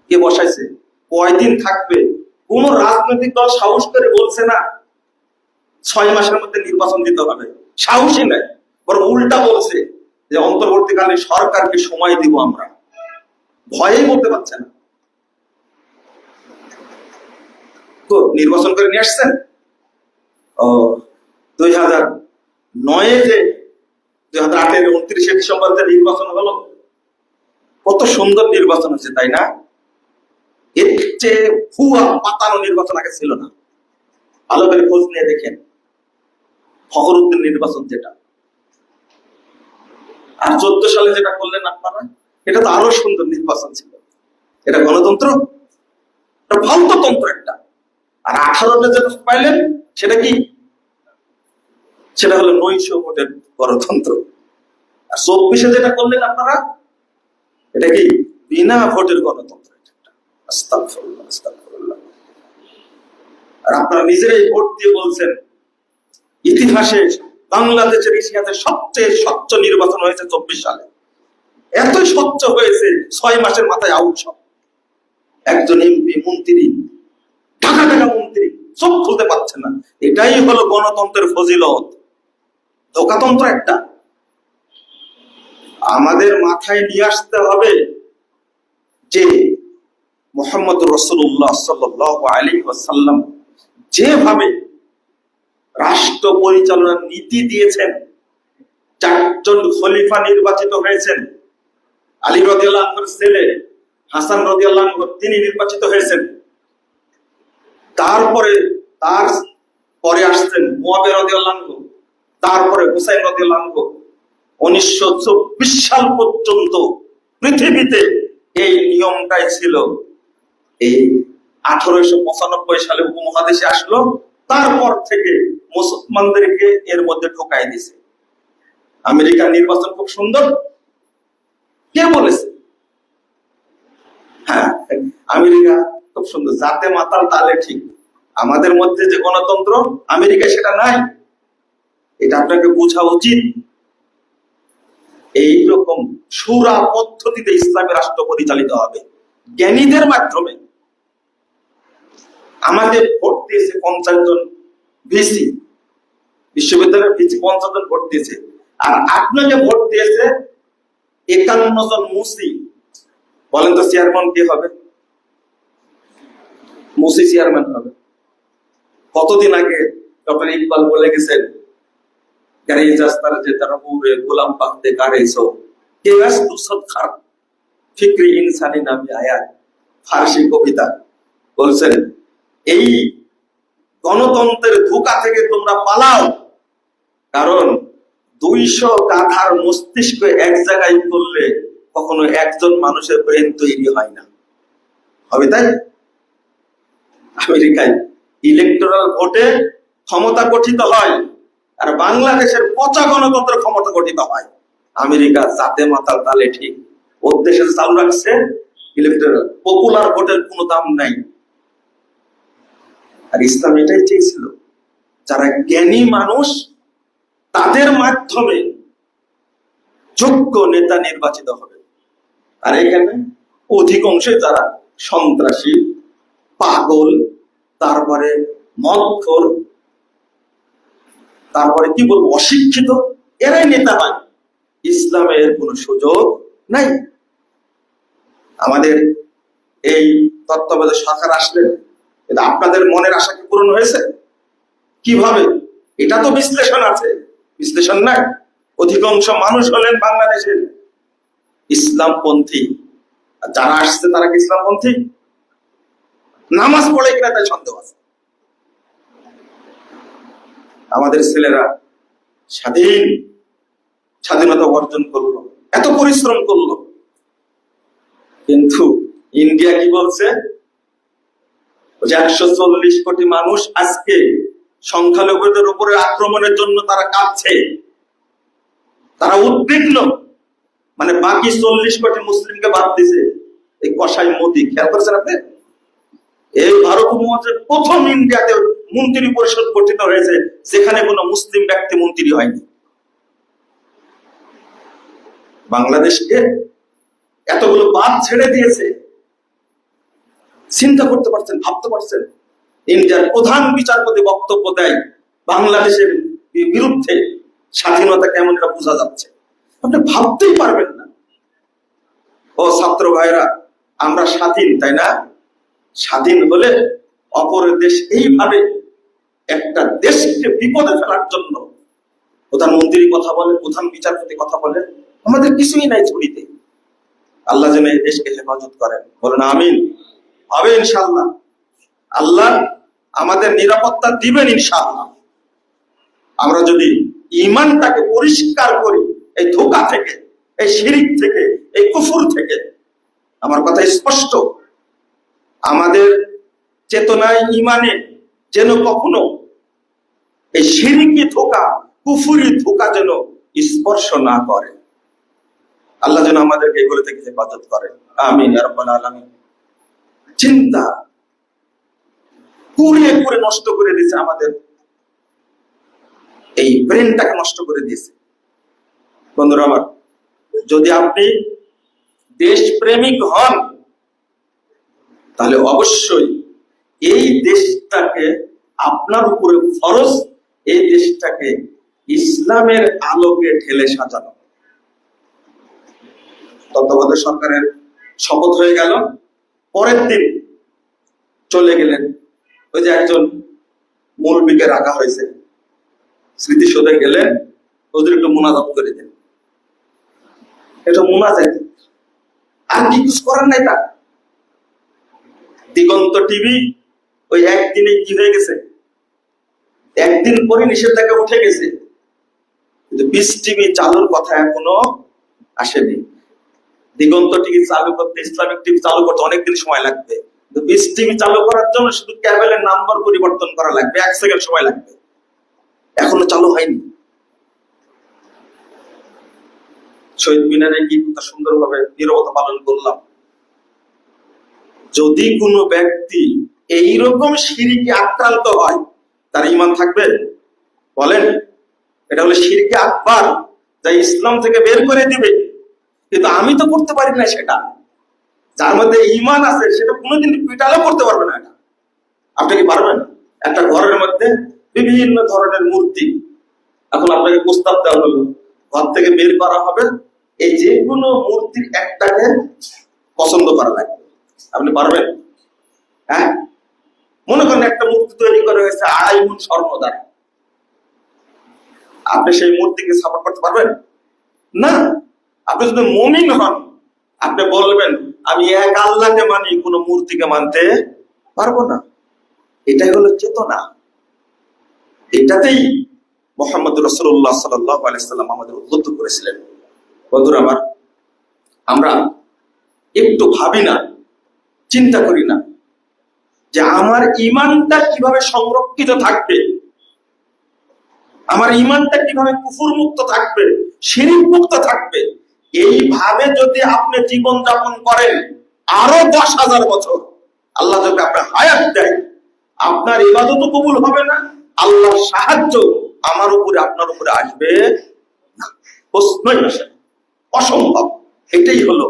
কে বসাইছে? কয়দিন থাকবে? কোন রাজনৈতিক দল সাহস করে বলছে না 6 মাসের মধ্যে নির্বাচন দিতে হবে, সাহসী নাই। বরং উল্টা বলছে যে অন্তর্বর্তীকালীন সরকারকে সময় দিব আমরা। ভয়েই বলতে পারছে না। তো নির্বাচন করে নিয়ে আসছেন। 2009 যে 2008 29 ডিসেম্বর যে নির্বাচন হলো, কত সুন্দর নির্বাচন হচ্ছে, তাই না? এর চেয়ে ভুয়া পাতানো নির্বাচন আগে ছিল না। ভালো করে খোঁজ নিয়ে দেখেন ফখরুদ্দিন নির্বাচন যেটা, আর 14 সালে যেটা করলেন আপনারা, এটা তো আরো সুন্দর নির্বাচন ছিল। এটা গণতন্ত্র? এটা ফালতুতন্ত্র একটা। আর 18তে যেটা পাইলেন সেটা কি? সেটা হলো নৈশ ভোটের গণতন্ত্র। আর 24-এ যেটা করলেন আপনারা, এটা কি? বিনা ভোটের গণতন্ত্র। আস্তাগফিরুল্লাহ, আস্তাগফিরুল্লাহ। আর আপনারা নিজেরাই ভোট দিয়ে বলছেন ইতিহাসে, বাংলাদেশের ইতিহাসে সবচেয়ে স্বচ্ছ নির্বাচন হয়েছে 24 সালে। এত স্বচ্ছ হয়েছে 6 মাসের মাথায় আউট সব। একজন এমপি, মন্ত্রী, টাকা টাকা মন্ত্রী চোখ খুলতে পারছে না। এটাই হলো গণতন্ত্রের ফজিলত। ধোকাতন্ত্র একটা। আমাদের মাথায় নিয়ে আসতে হবে যে মুহাম্মদ রাসূলুল্লাহ সাল্লাল্লাহু আলাইহি ওয়াসাল্লাম যেভাবে রাষ্ট্র পরিচালনার নীতি দিয়েছেন, 4 জন খলিফা নির্বাচিত হয়েছেন। আলী রাদিয়াল্লাহু আনহুর ছেলে হাসান রাদিয়াল্লাহু আনহু তিনি নির্বাচিত হয়েছেন। তারপরে তার পরে আসছেন মুয়াবিয়া রাদিয়াল্লাহু আনহু, তারপরে হুসাইন রাদিয়াল্লাহু আনহু। 1924 সাল পর্যন্ত পৃথিবীতে এই নিয়মটাই ছিল। এই 1895 সালে উপমহাদেশে আসলো, তারপর থেকে মুসলমানদেরকে এর মধ্যে ঢোকাই দিছে। আমেরিকার নির্বাচন খুব সুন্দর, কে বলেছে? হ্যাঁ, আমেরিকা খুব সুন্দর, যাতে মাতাল তালে ঠিক। আমাদের মধ্যে যে গণতন্ত্র, আমেরিকায় সেটা নাই। এটা আপনাকে বোঝা উচিত। এইরকম সুরা পদ্ধতিতে ইসলামী রাষ্ট্র পরিচালিত হবে, জ্ঞানীদের মাধ্যমে। আমাদের ভোট দিয়েছে 50 জন ভিসি, বিশ্ববিদ্যালয়ের ভিসি 50 জন ভোট দিয়েছে। আর আপনাকে ভোট দিয়েছে 51 জন মুসি। বলেন তো চেয়ারম্যান কে হবে? মুসি চেয়ারম্যান হবে। কতদিন আগে ডক্টর ইকবাল বলে গেছেন, গোলাম পাকতে কারেছো কে খার ফিক্রি ইনসানি নামে আয়াত, ফার্সি কবিতা। বলছেন এই গণতন্ত্রের ধোঁকা থেকে তোমরা পালাও, কারণ 200 গাধার মস্তিষ্ক এক জায়গায় করলে কখনো একজন মানুষের ব্রেন তৈরি হয় না। হবে তাই? আমেরিকায় ইলেকটোরাল ভোটে ক্ষমতা গঠিত হয়, আর বাংলাদেশের পচা গণতন্ত্র ক্ষমতা গঠিত হয়। আমেরিকা জাতে মাতাল তালে ঠিক, ওর দেশে চালু রাখছে ইলেকটোরাল। পপুলার ভোটের কোনো দাম নাই। আর ইসলাম এটাই চেয়েছিল, যারা জ্ঞানী মানুষ তাদের মাধ্যমে যোগ্য নেতা নির্বাচিত হবে। আর এখানে অধিকাংশে যারা সন্ত্রাসী, পাগল, তারপরে মদখোর, তারপরে কি বলবো অশিক্ষিত, এরাই নেতা হয়। ইসলামের কোনো সুযোগ নাই। আমাদের এই তত্ত্বাবধায়ক সরকার আসলে এটা আপনাদের মনের আশা কি পূরণ হয়েছে? কিভাবে? এটা তো বিশ্লেষণ আছে, বিশ্লেষণ নাই। অধিকাংশ মানুষ হলেন বাংলাদেশের ইসলামপন্থী। আর যারা আসছে তারা কি ইসলামপন্থী? নামাজ পড়ে কিনা তাই সন্দেহ আছে। আমাদের ছেলেরা স্বাধীনতা অর্জন করলো, এত পরিশ্রম করলো, কিন্তু ইন্ডিয়া কি বলছে? 140 কোটি মানুষ আজকে সংখ্যালঘুদের উপরে আক্রমণের জন্য তারা কাঁদছে, তারা উদ্বিগ্ন। মানে বাকি 40 কোটি মুসলিমকে বাদ দিছে এই কসাই মোদি। খেয়াল করেছেন আপনি? এই ভারত উপমহাদেশের প্রথম ইন্ডিয়াতে মন্ত্রী পরিষদ গঠিত হয়েছে যেখানে কোনো মুসলিম ব্যক্তি মন্ত্রী হয়নি। বাংলাদেশকে এতগুলো বাদ ছেড়ে দিয়েছে। চিন্তা করতে পারছেন, ভাবতে পারছেন? ইন্ডিয়ার প্রধান বিচারপতি বক্তব্য দেয় বাংলাদেশের বিরুদ্ধে। স্বাধীনতা কেমন এটা বোঝা যাচ্ছে, আপনি ভাবতেই পারবেন না। ও ছাত্র ভাইরা, আমরা স্বাধীন, তাই না? স্বাধীন হলে অপর দেশ এইভাবে একটা দেশকে বিপদে ফেলার জন্য প্রধানমন্ত্রী কথা বলে, প্রধান বিচারপতি কথা বলে, আমাদের কিছুই নাই ছড়িতে। আল্লাহ যেন এই দেশকে হেফাজত করেন, বলেন আমিন। হবে ইনশাআল্লাহ। আল্লাহ আমাদের নিরাপত্তা দিবেন ইনশাআল্লাহ। আমরা যদি ঈমানটাকে পরিষ্কার করি এই ধোঁকা থেকে, এই শিরিক থেকে, এই কুফর থেকে। আমার কথা স্পষ্ট, আমাদের চেতনায়, ঈমানে যেন কখনো এই শিরিকি ধোঁকা, কুফরি ধোঁকা যেন স্পর্শ না করে। আল্লাহ যেন আমাদেরকে এগুলো থেকে হেফাজত করেন, আমিন ইয়া রাব্বাল আলামিন। চিন্তা, পুড়িয়ে পুড়ে নষ্ট করে দিয়েছে, আমাদের এই ব্রেনটাকে নষ্ট করে দিয়েছে। বন্ধুরা আমার, যদি আপনি দেশপ্রেমিক হন তাহলে অবশ্যই এই দেশটাকে আপনার উপরে ফরজ, এই দেশটাকে ইসলামের আলোকে ঢেলে সাজানো। তত্ত্বাবধায়ক সরকারের শপথ হয়ে গেল, পরের দিন চলে গেলেন, ওই যে একজন মৌলবীকে রাখা হয়েছে, স্মৃতিসৌধে গেলেন, ওদের একটু মুনাজাত করে দেন, এটা মুনাজাত, আর কি কিছু করার নাই তার। দিগন্ত টিভি ওই একদিনে কি হয়ে গেছে, একদিন পরে নিষেধাজ্ঞা উঠে গেছে, কিন্তু পিস টিভি চালুর কথা এখনো আসেনি। দিগন্ত টিভি চালু করতে, ইসলামিক টিভি চালু করতে অনেকদিন সময় লাগবে, কিন্তু পিস টিভি চালু করার জন্য শুধু ক্যাবেলের নাম্বার পরিবর্তন করা লাগবে, 1 সেকেন্ড সময় লাগবে, এখনো চালু হয়নি। শহীদ মিনারে কি সুন্দরভাবে নীরবতা পালন করলাম। যদি কোনো ব্যক্তি এইরকম শিরকে আক্রান্ত হয়, তার ঈমান থাকবে? বলেন, এটা হলো শিরকে আকবার, যা ইসলাম থেকে বের করে দিবে। কিন্তু আমি তো করতে পারি না সেটা, যার মধ্যে ঈমান আছে সেটা কোনোদিন পিটালেও করতে পারবে না। এটা আপনি কি পারবেন? একটা ঘরের মধ্যে বিভিন্ন ধরনের মূর্তি, এখন আপনাকে প্রস্তাব দেওয়া হলো, ঘর থেকে বের করা হবে, এই যে কোনো মূর্তির একটাকে পছন্দ করা লাগবে, আপনি পারবেন? হ্যাঁ, মনে করেন একটা মূর্তি তৈরি করা হয়েছে 2.5 মণ স্বর্ণ দ্বারা, আপনি সেই মূর্তিকে সাপোর্ট করতে পারবেন না। আপনি যদি মুমিন হন, আপনি বলবেন আমি এক আল্লাহকে মানি, কোন মূর্তিকে মানতে পারবো না। এটাই হলো চেতনা। এটাতেই মুহাম্মদ রাসূলুল্লাহ সাল্লাল্লাহু আলাইহি সাল্লাম আমাদের উদ্বুদ্ধ করেছিলেন। বন্ধুরা আমার, আমরা একটু ভাবি না, চিন্তা করি না যে আমার ঈমানটা কিভাবে সংরক্ষিত থাকবে, আমার ঈমানটা কিভাবে কুফর মুক্ত থাকবে, শিরক মুক্ত থাকবে। এইভাবে যদি আপনি জীবন যাপন করেন, আরো 10,000 বছর আল্লাহ যদি আপনার হায়াত দেয়, আপনার ইবাদতও কবুল হবে না, আল্লাহর সাহায্য আমার উপরে আপনার উপরে আসবে না, প্রশ্নই আসে, অসম্ভব। এটাই হলো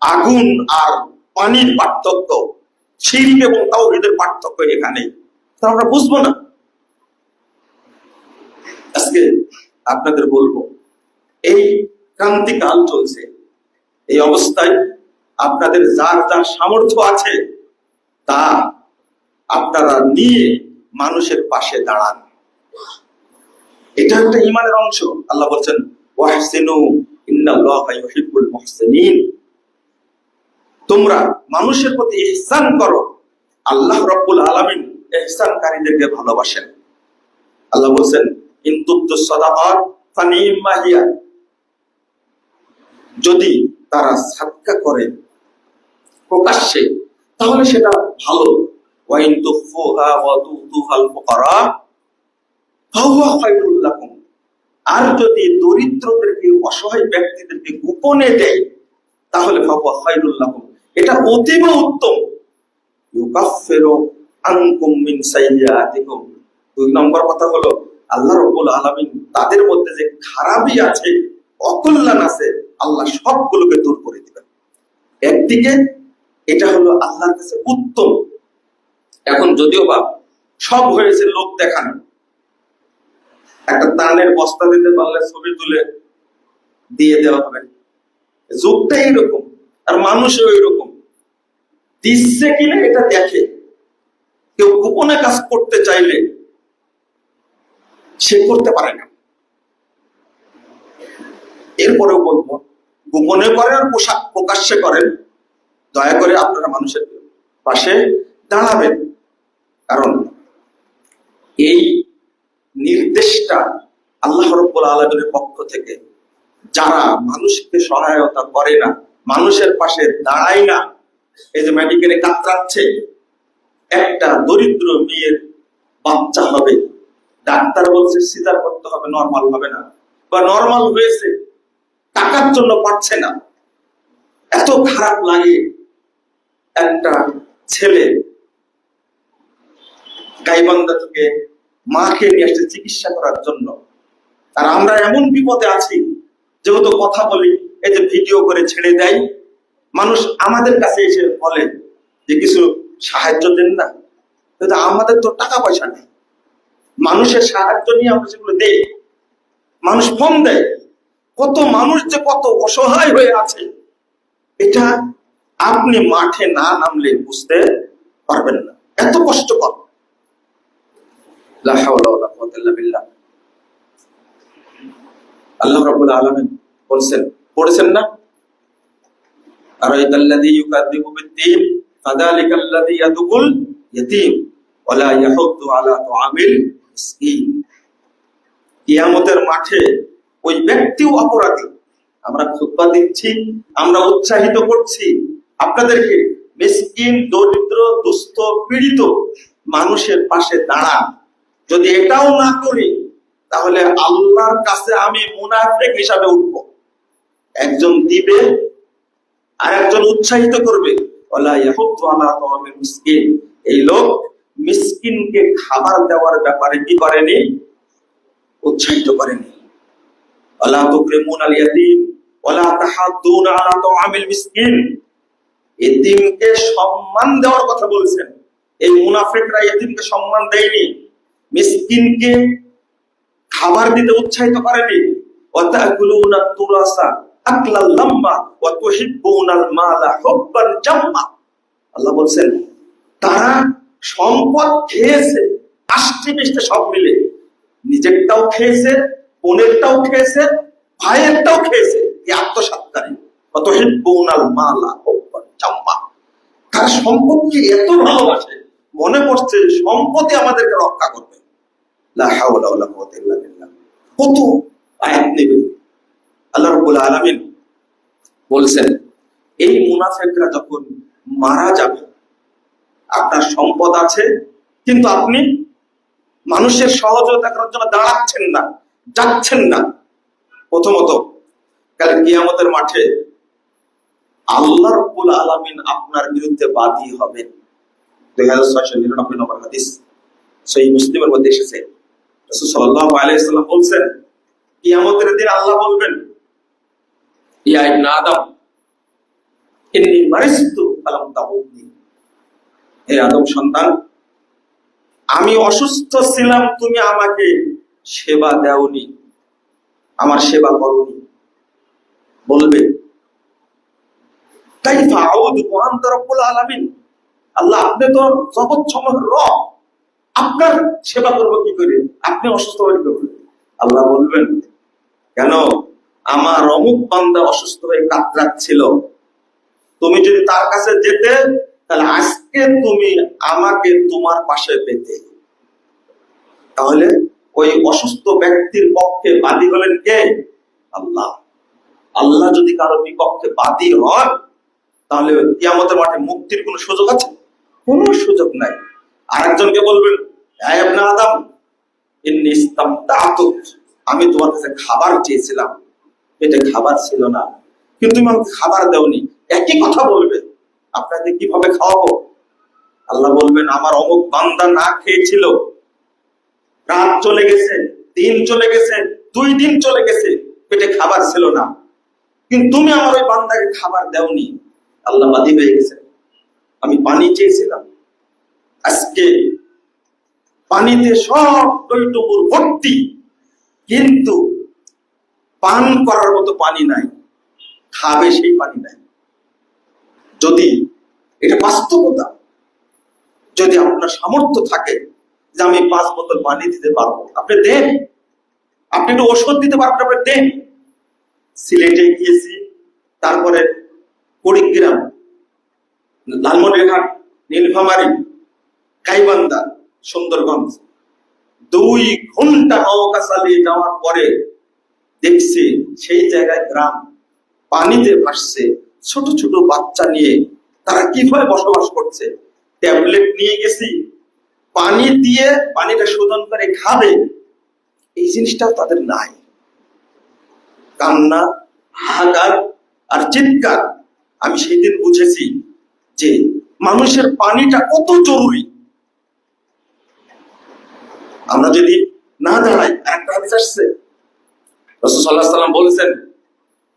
আগুন আর পানির পার্থক্য, শিরক এবং তাওহীদের পার্থক্য এখানে। তা আমরা বুঝবো না। আজকে আপনাদের বলবো, এই ক্রান্তিকাল চলছে, এই অবস্থায় আপনাদের যার যার সামর্থ্য আছে তা আপনারা নিয়ে মানুষের পাশে দাঁড়ান। এটা একটা ঈমানের অংশ। আল্লাহ বলছেন ওয়াহসিনু ইন্নাল্লাহা ইউহিব্বুল মুহসিনিন, তোমরা মানুষের প্রতি ইহসান করো, আল্লাহ রাব্বুল আলামিন ইহসানকারীদেরকে ভালোবাসেন। আল্লাহ বলছেন ইন তুবদু সাদাকাত ফানিম্মা হিয়া, যদি তারা সাদকা করে প্রকাশ্যে তাহলে সেটা ভালো, ওয়া ইন তুখফুহা ওয়া তুতুহাল ফুকারা ফাহুয়া খায়রুল লাকুম, আর যদি দরিদ্রদেরকে, অসহায় ব্যক্তিদেরকে গোপনে দেয় তাহলে ফাহুয়া খায়রুল লাকুম, এটা অতীব উত্তম। ইউকাফিরু আনকুম মিন সাইয়্যাতিকুম, 2 নম্বর কথা হলো আল্লাহ রাব্বুল আলামিন তাদের মধ্যে যে খারাপই আছে, অকল্যাণ আছে, আল্লাহ সবগুলোকে দূর করে দিবেন। একদিকে এটা হলো আল্লাহর কাছে উত্তম। এখন যদিও বা সব হয়েছে লোক দেখানো, একটা তানের বস্তা দিতে পারলে ছবি তুলে দিয়ে দেওয়া হবে, যুগটা এইরকম, আর মানুষও এইরকম, দিচ্ছে কিনা এটা দেখে। কেউ গোপনে কাজ করতে চাইলে সে করতে পারে না। এরপরেও বলবো, গোপনে করেন আর প্রকাশ্যে করেন, দয়া করে আপনারা মানুষের পাশে দাঁড়াবেন। কারণ এই নির্দেশটা আল্লাহ রাব্বুল আলামিনের পক্ষ থেকে। যারা মানুষকে সহায়তা করে না, মানুষের পাশে দাঁড়ায় না, এই যে মেডিকেলে কাতরাচ্ছে, একটা দরিদ্র মেয়ের বাচ্চা হবে, ডাক্তার বলছে সিজার করতে হবে, নরমাল হবে না, বা নরমাল হয়েছে, টাকার জন্য পারছে না। এত খারাপ লাগে একটা ছেলে গাইবান্ধা থেকে মাকে নিয়ে আসছে চিকিৎসা করার জন্য। আর আমরা এমন বিপদে আছি, যেহেতু কথা বলি, এই যে ভিডিও করে ছেড়ে দেয়, মানুষ আমাদের কাছে এসে বলে যে কিছু সাহায্য দেন না, কিন্তু আমাদের তো টাকা পয়সা নেই। মানুষের সাহায্য নিয়ে আমরা সেগুলো দেই, মানুষ ফোন দেয়। কত মানুষ যে কত অসহায় হয়ে আছে, এটা আপনি মাঠে না নামলে বুঝতে পারবেন না, এত কষ্টকর। লা হাওলা ওয়ালা কুওয়াতা ইল্লা বিল্লাহ। আল্লাহ রাব্বুল আলামিন বলছেন, পড়েছেন না, আরাইতাল্লাযী ইউকাযযিবু বিদ্দীন ফাযালিকাল্লাযী ইয়াদুল ইয়াতীম ওয়া লা ইয়াহুদ্দু আলা তুআমিল মিসকিন। কিয়ামতের মাঠে ওই ব্যক্তিও অপরাধী। আমরা খুতবা দিচ্ছি, আমরা উৎসাহিত করছি আপনাদেরকে, মিসকিন, দরিদ্র, দুস্থ, পীড়িত মানুষের পাশে দাঁড়ান। যদি এটাও না করি, তাহলে আল্লাহর কাছে আমি মুনাফিক হিসাবে উঠবো। একজন দিবে আর একজন উৎসাহিত করবে, ওয়ালা ইয়াহুদ্দু আলা তুআমিল মিসকিন। এই লোক মিসকিনকে খাবার দেওয়ার ব্যাপারে কি করেনি? উৎসাহিত করেনি। ওয়ালা তুকরিমুনাল ইয়াতীম ওয়ালা তাহাদ্দুনা আলা তুআমিল মিসকিন। এতিমকে সম্মান দেওয়ার কথা বলছেন। এই মুনাফিকরা এতিমকে সম্মান দেয়নি, মিসকিনকে খাবার দিতে উৎসাহিত করেনি। ওয়া তাকুলুনা তুরাসা আকলাল লাম্মা ওয়া তুহিব্বুনাল মালা হুব্বান জাম্মা। আল্লাহ বলছেন, তারা সম্পদ খেয়েছে আষ্টে পৃষ্ঠে সব মিলে, নিজেরটাও খেয়েছে, বোনেরটাও খেয়েছে, ভাইয়েরটাও খেয়েছে। এই আত্মসাৎকারী। ওয়া তুহিব্বুনাল মালা হুব্বান জাম্মা। তারা সম্পদকে এত ভালোবাসে, মনে করছে সম্পদই আমাদেরকে রক্ষা করবে। লা হাওলা ওয়ালা কুওয়াতা ইল্লা বিল্লাহ। কত আয়াত নেবে। আল্লাহ রাব্বুল আলামিন বলছেন, এই মুনাফিকরা যখন মারা যাবে, আপনার সম্পদ আছে কিন্তু আপনি মানুষের সহযোগিতা করার জন্য দাঁড়াচ্ছেন না, যাচ্ছেন না। প্রথমত, কাল কিয়ামতের মাঠে আল্লাহ রাব্বুল আলামিন আপনার বিরুদ্ধে বাদী হবেন। 2699 নম্বর হাদিস সহিহ মুসলিমের মধ্যে এসেছে। রাসূল সাল্লাল্লাহু আলাইহি ওয়াসাল্লাম বলছেন, কিয়ামতের দিন আল্লাহ বলবেন, ইয়া ইবনে আদম ইন্নী মারিস্তু ফালাম তাউদ্নি। হে আদম সন্তান, আমি অসুস্থ ছিলাম, তুমি আমাকে সেবা দাওনি, আমার সেবা করোনি। বলবে, কাইফা আউযু ওয়া আনতা রাব্বুল আলামিন। আল্লাহ, আপনি তো জগৎ সমূহের রব, আপনার সেবা করবো কি করে? আপনি অসুস্থ হয়ে গেলেন। আল্লাহ বলবেন, কেন? আমার অমুক বান্দা অসুস্থ হয়ে কাতরাচ্ছিল, তুমি যদি তার কাছে যেতে, তাহলে আজকে তুমি আমাকে তোমার পাশে পেতে। তাহলে ওই অসুস্থ ব্যক্তির পক্ষে বাদী হলেন কে? আল্লাহ। আল্লাহ যদি কারো বিপক্ষে বাদী হন, তাহলে কিয়ামতের মাঠে মুক্তির কোন সুযোগ আছে? কোনো সুযোগ নাই। আরেকজনকে বলবেন, হে ইবনে আদম ইন্নী ইসতামতাতু, আমি তোমার কাছে খাবার চেয়েছিলাম, পেটে খাবার ছিল না, কিন্তু তুমি আমাকে খাবার দাওনি। একই কথা বলবে, আপনাকে কিভাবে খাওয়াবো? আল্লাহ বলবেন, আমার অমুক বান্দা না খেয়েছিল, রাত চলে গেছে, দিন চলে গেছে, 2 দিন চলে গেছে, পেটে খাবার ছিল না, কিন্তু তুমি আমার ওই বান্দাকে খাবার দাওনি। আল্লাহ বাদী হয়ে গেছে। আমি পানি চেয়েছিলাম, আজকে পানিতে সব টইটুকুর ভর্তি, কিন্তু পান করার মতো পানি নাই, খাবে সেই পানি নাই। যদি এটা বাস্তবতা, যদি আপনার সামর্থ্য থাকে যে আমি 5 বোতল পানি দিতে পারবো, আপনি দেন। আপনি একটু ওষুধ দিতে পারবেন, আপনি দেন। সিলেটে গিয়েছি, তারপরে কুড়িগ্রাম, লালমনিরহাট, নীলফামারী, গাইবান্ধা, সুন্দরগঞ্জ, 2 ঘন্টা নৌকা চালিয়ে যাওয়ার পরে দেখছি সেই জায়গায় গ্রাম পানিতে ভাসছে, ছোট ছোট বাচ্চা নিয়ে তারা কিভাবে বসবাস করছে। ট্যাবলেট নিয়ে গেছি, পানি দিয়ে পানিটা শোধন করে খাবে, এই জিনিসটাও তাদের নাই। কান্না, হাহাকার আর চিৎকার। আমি সেই দিন বুঝেছি যে মানুষের পানিটা কত জরুরি। আমরা যদি না দাঁড়াই, একটা হাদিস আসছে রাসূল সাল্লাল্লাহু আলাইহি সাল্লাম বলেছেন,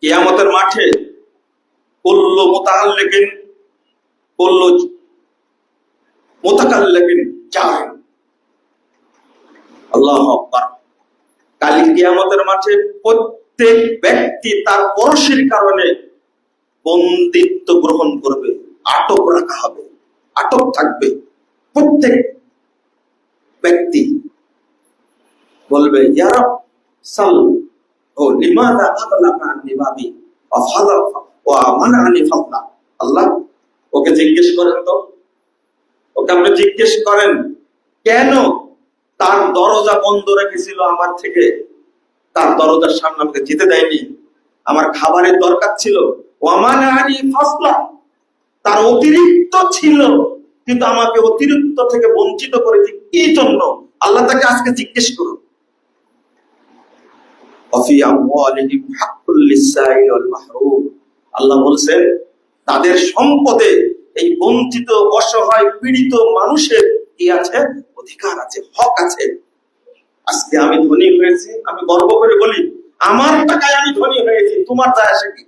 কিয়ামতের মাঠে কুল্লু মুতাআল্লিকিন কুল্লু মুতাকাল্লিবিন জাহিল। আল্লাহু আকবার। কাল কিয়ামতের মাঠে প্রত্যেক ব্যক্তি তার পরশের কারণে বন্দিত্ব গ্রহণ করবে, আটক রাখা হবে, আটক থাকবে। প্রত্যেক ব্যক্তি বলবে, ইয়া রাব সাল ও লিমাযা আগলাকা আননি বাবি ওয়া ফাযা ওয়া মানানি ফাদলা। আল্লাহ, ওকে জিজ্ঞেস করেন তো, ওকে আপনি জিজ্ঞেস করেন কেন তার দরজা বন্ধ রেখেছিল আমার থেকে, তার দরজার সামনে আমাকে যেতে দেয়নি, আমার খাবারের দরকার ছিল, ওয়ামানানি ফাসলা, তার অতিরিক্ত ছিল কিন্তু আমাকে অতিরিক্ত থেকে বঞ্চিত করেছে কি জন্য? আল্লাহ তাকে আজকে জিজ্ঞেস করুন। আল্লাহ বলছেন, তাদের সম্পদে এই বঞ্চিত, অসহায়, পীড়িত মানুষের কি আছে? অধিকার আছে, হক আছে। আজকে আমি ধনী হয়েছি, আমি গর্ব করে বলি আমার টাকায় আমি ধনী হয়েছি, তোমার যায় আসে কি?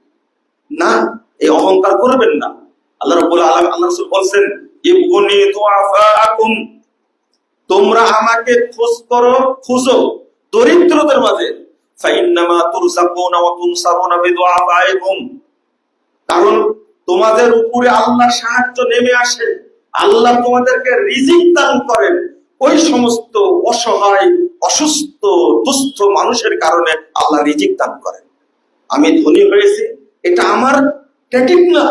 না, এই অহংকার করবেন না। আল্লাহ রাব্বুল আলামিন, আল্লাহ রাসূল বলছেন, ইবগুনি দুআফাকুম, তোমরা আমাকে খোঁজ করো, খুঁজো দরিদ্রদের মাঝে। ফাইন্নামা তুরযাকুনা ওয়া তুনসারুনা বিদুআফাইকুম, কারণ তোমাদের উপরে আল্লাহর সাহায্য নেমে আসে, আল্লাহ তোমাদেরকে রিজিক দান করেন ওই সমস্ত অসহায়, অসুস্থ, দুস্থ মানুষের কারণে আল্লাহ রিজিক দান করেন। আমি ধনী হয়েছি এটা আমার ক্রেডিট না,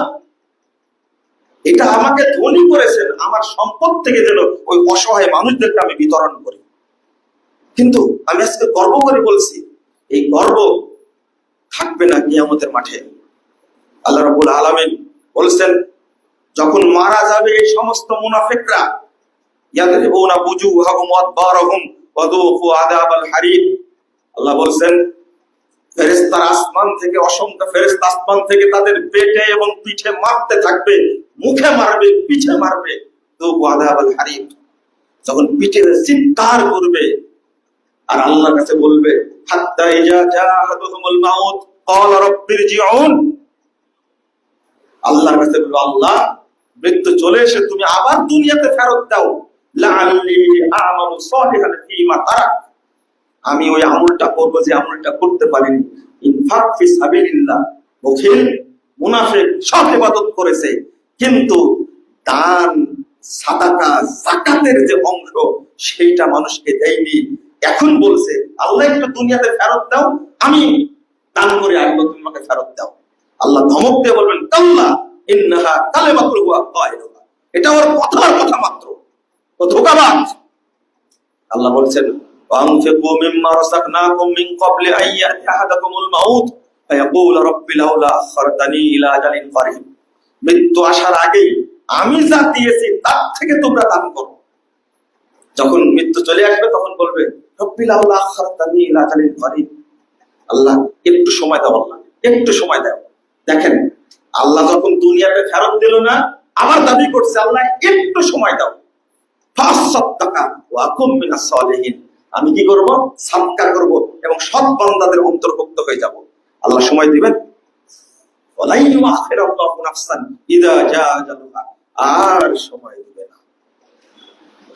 এটা আমাকে ধনী করেছেন, আমার সম্পদ থেকে যেন ওই অসহায় মানুষদেরকে আমি বিতরণ করি। কিন্তু আমি আজকে গর্ব করে বলছি, এই গর্ব থাকবে না কিয়ামতের মাঠে। আল্লাহ রাব্বুল আলামিন বলেছেন, যখন মারা যাবে এই সমস্ত মুনাফিকরা, ইয়াদরিবুনা বুজুহাহুম ওয়া আদবারহুম ওয়া যুকু আযাবাল হারিক। আল্লাহ বলেছেন, ফেরেশতারা আসমান থেকে, অসংখ্য ফেরেশতা আসমান থেকে তাদের পেটে এবং পিঠে মারতে থাকবে, মুখে মারবে, পিঠে মারবে। যুকু আযাবাল হারিক, যখন পিঠে চিৎকার করবে আর আল্লাহর কাছে বলবে, হাত্তা ইজা জাআতুহুমুল মাউত ক্বালা রাব্বিরজিউন, আল্লাহর কাছে বলবে, আল্লাহ মৃত্যু চলে এসে তুমি আবার দুনিয়াতে ফেরত দাও, লাআল্লি আমালু সালিহান ফীমা তারাক, আমি ওই আমলটা করব যে আমলটা করতে পারিনি। ইনফাক ফি সাবিলিল্লাহ, বখিল মুনাফিক সব ইবাদত করেছে কিন্তু দান, সাদাকা, যাকাতের যে অংশ সেইটা মানুষকে দেয়নি। এখন বলছে, আল্লাহ একটু দুনিয়াতে ফেরত দাও, আমি দান করে আসবো, তুমি আমাকে ফেরত দাও। আল্লাহ ধমক দিয়ে বলবেন, কাল্লা ইন্নাহা কালিমাতুন হুয়া কায়িলুহা, এটা ওর কথার কথা মাত্র, ও ধোঁকাবাজ। আল্লাহ বলছেন, ওয়ানফিকু মিম্মা রাযাকনাকুম মিন ক্বাবলি আন ইয়াতিয়া আহাদাকুমুল মাউত ফায়াকুলু রাব্বি লাউলা আখখারতানি ইলা আজালিন করিব, মৃত্যু আসার আগেই আমি যা দিয়েছি তার থেকে তোমরা দান করো। যখন মৃত্যু চলে আসবে তখন বলবে, রব্বি লাউলা আখখারতানি ইলা আজালিন করিব, আল্লাহ একটু সময় দাও, আল্লাহ একটু সময় দাও। দেখেন, আল্লাহ যখন দুনিয়াতে ফেরত দিল না, আবার দাবি করছে, আল্লাহ একটু সময় দাও, ফাসাদদাকা ওয়া কুম মিনাস সালিহিন, আমি কি করব? সাদকা করব এবং সৎ বান্দাদের অন্তর্ভুক্ত হয়ে যাব। আল্লাহ সময় দিবেন, ওয়ালা ইউআখিরুল্লাহু নাফসান ইযা জাআ আজালুহা, আর সময় দিবে না।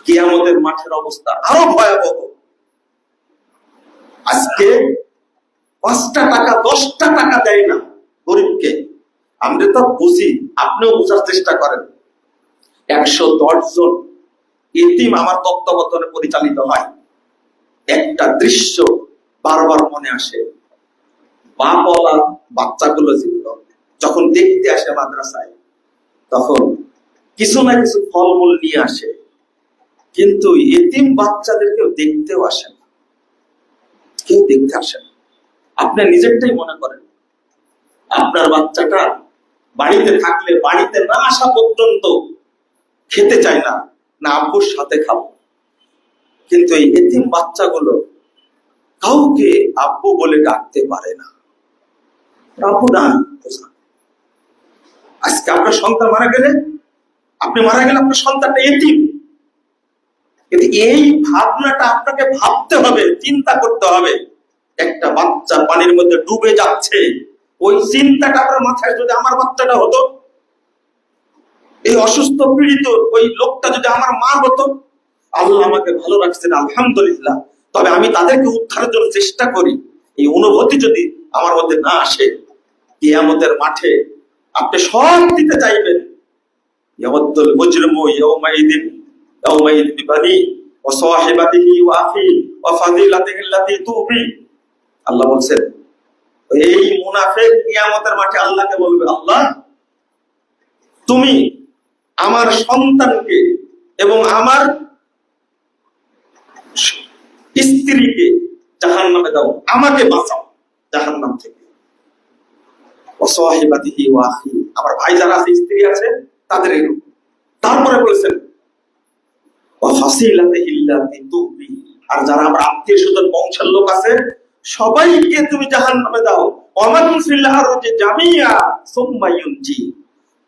কিয়ামতের মাঠের অবস্থা আরো ভয়াবহ। আজকে 5টা টাকা 10টা টাকা দেয় না গরিবকে। আমরা তো বুঝি, আপনিও বোঝার চেষ্টা করেন। 110 জন ইতিম আমার তত্ত্বাবধানে পরিচালিত হয়। একটা দৃশ্য বারবার মনে আসে, বাপওয়ালা বাচ্চাগুলো যেগুলো যখন দেখতে আসে মাদ্রাসায়, তখন কিছু না কিছু ফলমূল নিয়ে আসে, কিন্তু ইতিম বাচ্চাদের কেউ দেখতেও আসে না, কেউ দেখতে আসে না। আপনি নিজেরটাই মনে করেন, আপনার বাচ্চাটা বাড়িতে থাকলে বাড়িতে না আসা পর্যন্ত খেতে চায় না, না আব্বুর সাথে খাবো। কিন্তু এই এতিম বাচ্চাগুলো কাউকে আব্বু বলে ডাকতে পারে না। আব্বু না, আজকে আপনার সন্তান মারা গেলে, আপনি মারা গেলে আপনার সন্তানটা এতিম, কিন্তু এই ভাবনাটা আপনাকে ভাবতে হবে, চিন্তা করতে হবে। একটা বাচ্চা পানির মধ্যে ডুবে যাচ্ছে, ওই চিন্তাটা আপনার মাথায় যদি আমার বাচ্চাটা হতো, এই অসুস্থ পীড়িত ওই লোকটা যদি আমার মা হতো, আল্লাহ আমাকে ভালো রাখছেন আলহামদুলিল্লাহ, তবে আমি তাদেরকে উদ্ধারের জন্য চেষ্টা করি, এই অনুভূতি যদি আমার মধ্যে না আসে, কিয়ামতের মাঠে আপনি সব দিতে চাইবেন। ইয়াওয়াদ্দুল মুজরিমু ইয়াওমাইদিন বিবানি ওয়া সাহিবাতিহি ওয়া আখি ওয়া ফাদিলাতিহি আল্লাতী তুবি। আল্লাহ বলেন এই মুনাফিক কিয়ামতের মাঠে আল্লাহকে বলবে, আল্লাহ তুমি আমার সন্তানকে এবং আমার স্ত্রীকে জাহান্নামে দাও, আমাকে বাঁচাও জাহান্নাম থেকে। ওয়া সাহিবাতিহি ওয়া আখি, আমার ভাই যারা আছে, স্ত্রী আছে, তাদের। তারপরে বলেছেন ওয়া ফাসিলাতিহি আল্লাতী তুবি, আর যারা আমার আত্মীয় স্বজন বংশের লোক আছে সবাইকে তুমি জাহান্নামে দাও। ওয়ামান ফিল আরদি জামিয়া সুম্মা ইউনজি,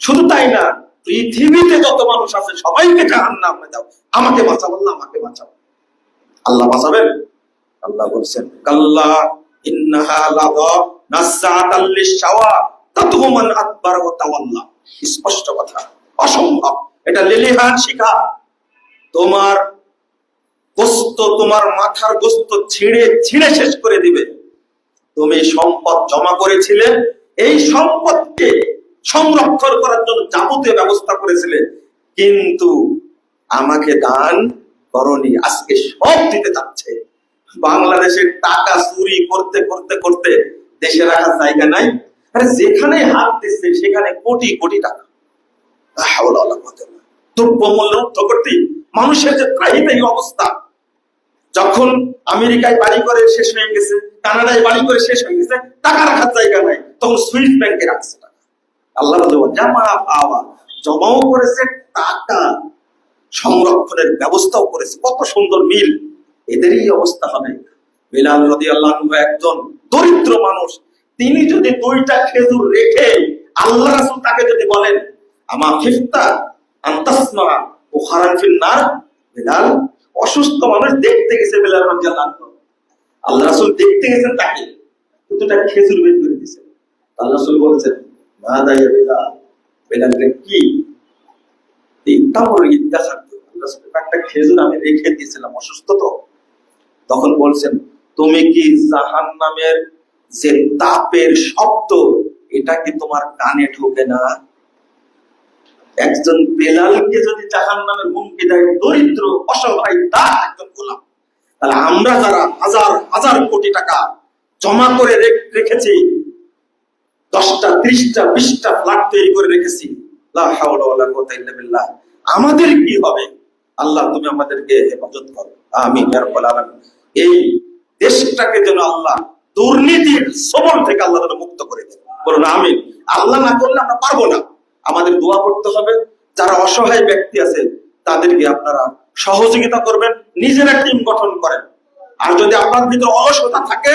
শুধু তাই না, পৃথিবীতে যত মানুষ আছে সবাইকে জাহান্নামে দাও, আমাকে বাঁচাও আল্লাহ, আমাকে বাঁচাও। আল্লাহ বাঁচাবেন? আল্লাহ বলছেন কাল্লা ইন্নাহা লাযা নাযাতাল লিশাওয়া তাদউ মান আদবার ওয়া তাওয়াল্লা। স্পষ্ট কথা, অসম্ভব। এটা লেলিহান শিখা, তোমার গোস্ত, তোমার মাথার গোস্ত ছিঁড়ে ছিঁড়ে শেষ করে দিবে। তুমি সম্পদ জমা করেছিলে, এই সম্পদকে সংরক্ষণ করার জন্য যাবতীয় ব্যবস্থা করেছিলে, কিন্তু আমাকে দান করনি, আজকে সব দিতে চাচ্ছে। বাংলাদেশের টাকা চুরি করতে করতে করতে দেশে রাখার জায়গা নাই, আরে যেখানে হাত দিচ্ছে সেখানে কোটি কোটি টাকা। দ্রব্যমূল্য ঊর্ধ্ব করতে মানুষের যে ত্রাহিত অবস্থা, যখন আমেরিকায় বাড়ি করে শেষ হয়ে গেছে, কানাডায় বাড়ি করে শেষ হয়ে গেছে, টাকা রাখার জায়গা নাই, তখন সুইস ব্যাংকে রাখছে টাকা। আল্লাহ জামা পাওয়া, জমাও করেছে টাকা, সংরক্ষণের ব্যবস্থাও করেছে। কত সুন্দর মিল। এদেরই অবস্থা হবে। বিলাল রাদিয়াল্লাহু আনহু একজন দরিদ্র মানুষ, তিনি যদি 2টা খেজুর রেখে আল্লাহ রাসূল তাকে যদি বলেন আমা খিফতা আনতাসমা বুখারান ফিন নার, বিলাল অসুস্থ মানুষ দেখতে গেছে, বিলাল রাদিয়াল্লাহু আনহু, আল্লাহ রাসূল দেখতে গেছেন তাকে, 2টা খেজুর বের করে দিয়েছেন। আল্লাহ রাসূল বলেছেন মাদা ইয়া বিলাল, বিলাল কি এই তামর ইদ্দা খাদ্য, আল্লাহ রাসূল একটা খেজুর আমি রেখে দিয়েছিলাম, অসুস্থ তো। তখন বলছেন তুমি কি জাহান্নামের যে তাপের শব্দ, এটা কি তোমার কানে ঢোকে না? একজন বেলালকে যদি জাহান্নামের হুমকি দেয় দরিদ্র অসহায় তার একজন গোলাম, তাহলে আমরা যারা হাজার হাজার কোটি টাকা জমা করে রেখেছি, 10টা 30টা 20টা ফ্ল্যাট তৈরি করে রেখেছি, লা হাওলা ওয়ালা কুওয়াতা ইল্লা বিল্লাহ, আমাদের কি হবে? আল্লাহ তুমি আমাদেরকে হেফাজত করো, আমিন ইয়া রাব্বাল আলামিন। এই দেশটাকে যেন আল্লাহ দুর্নীতির সবল থেকে আল্লাহ যেন মুক্ত করে দেন, বলুন আমিন। আল্লাহ না করলে আমরা পারবো না, আমাদের দোয়া করতে হবে। যারা অসহায় ব্যক্তি আছে তাদেরকে আপনারা সহযোগিতা করবেন, নিজেরা টিম গঠন করেন। আর যদি আপনার ভিতরে অলসতা থাকে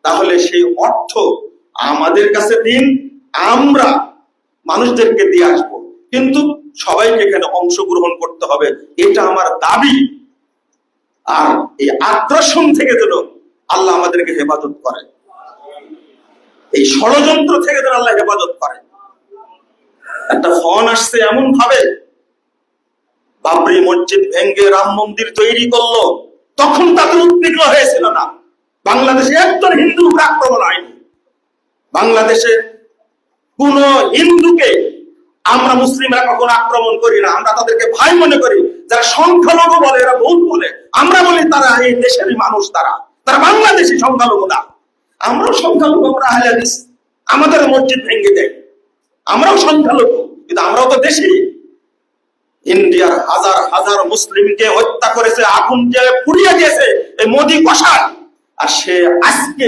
তাহলে সেই অর্থ আমাদের কাছে দিন, আমরা মানুষদেরকে দিয়ে আসবো, কিন্তু সবাইকে এখানে অংশগ্রহণ করতে হবে, এটা আমার দাবি। আর এই আগ্রাসন থেকে যেন আল্লাহ আমাদেরকে হেফাজত করে, এই ষড়যন্ত্র থেকে যেন আল্লাহ হেফাজত করে। একটা ফোন আসছে এমন ভাবে, বাবরি মসজিদ ভেঙ্গে রাম মন্দির তৈরি করলো, তখন তাদের উদ্বিগ্ন হয়েছিল না। বাংলাদেশে একজন হিন্দু উপর আক্রমণ হয়নি। বাংলাদেশে কোন হিন্দুকে আমরা মুসলিমরা কখনো আক্রমণ করি না, আমরা তাদেরকে ভাই মনে করি। যারা সংখ্যালঘু বলে, এরা ভুল বলে, আমরা বলি তারা এই দেশেরই মানুষ, তারা বাংলাদেশি সংখ্যালঘু না। আমরাও সংখ্যালঘু, আমরা আহলে হাদিস, আমাদের মসজিদ ভেঙে দেয়, আমরাও সংখ্যালঘু, কিন্তু আমরাও তো দেশি। ইন্ডিয়ার হাজার হাজার মুসলিমকে হত্যা করেছে, আগুন জ্বালে পুড়িয়ে দিয়েছে এই মোদি কসাই, আর সে আজকে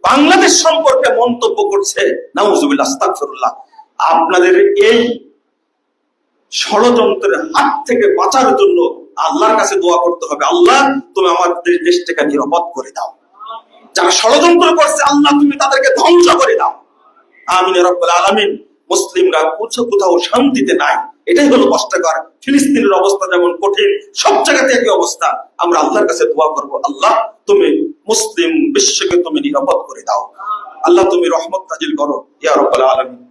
বাংলাদেশ সম্পর্কে মন্তব্য করছে। নাউজুবিল্লাহ, আস্তাগফিরুল্লাহ। আপনাদের এই ষড়যন্ত্রের হাত থেকে বাঁচার জন্য আল্লাহর কাছে দোয়া করতে হবে, আল্লাহ তুমি আমাদের দেশটাকে নিরাপদ করে দাও। যারা ষড়যন্ত্র করছে আল্লাহ তুমি তাদেরকে ধ্বংস করে দাও, আমিন ইয়া রাব্বাল আলামিন। মুসলিমরা কোথাও শান্তিতে নাই, এটাই হলো কষ্টকর। ফিলিস্তিনের অবস্থা যেমন কঠিন, সব জায়গাতে একই অবস্থা। আমরা আল্লাহর কাছে দোয়া করব, আল্লাহ তুমি মুসলিম বিশ্বকে তুমি নিরাপদ করে দাও, আল্লাহ তুমি রহমত নাজিল করো ইয়া রাব্বাল আলামিন।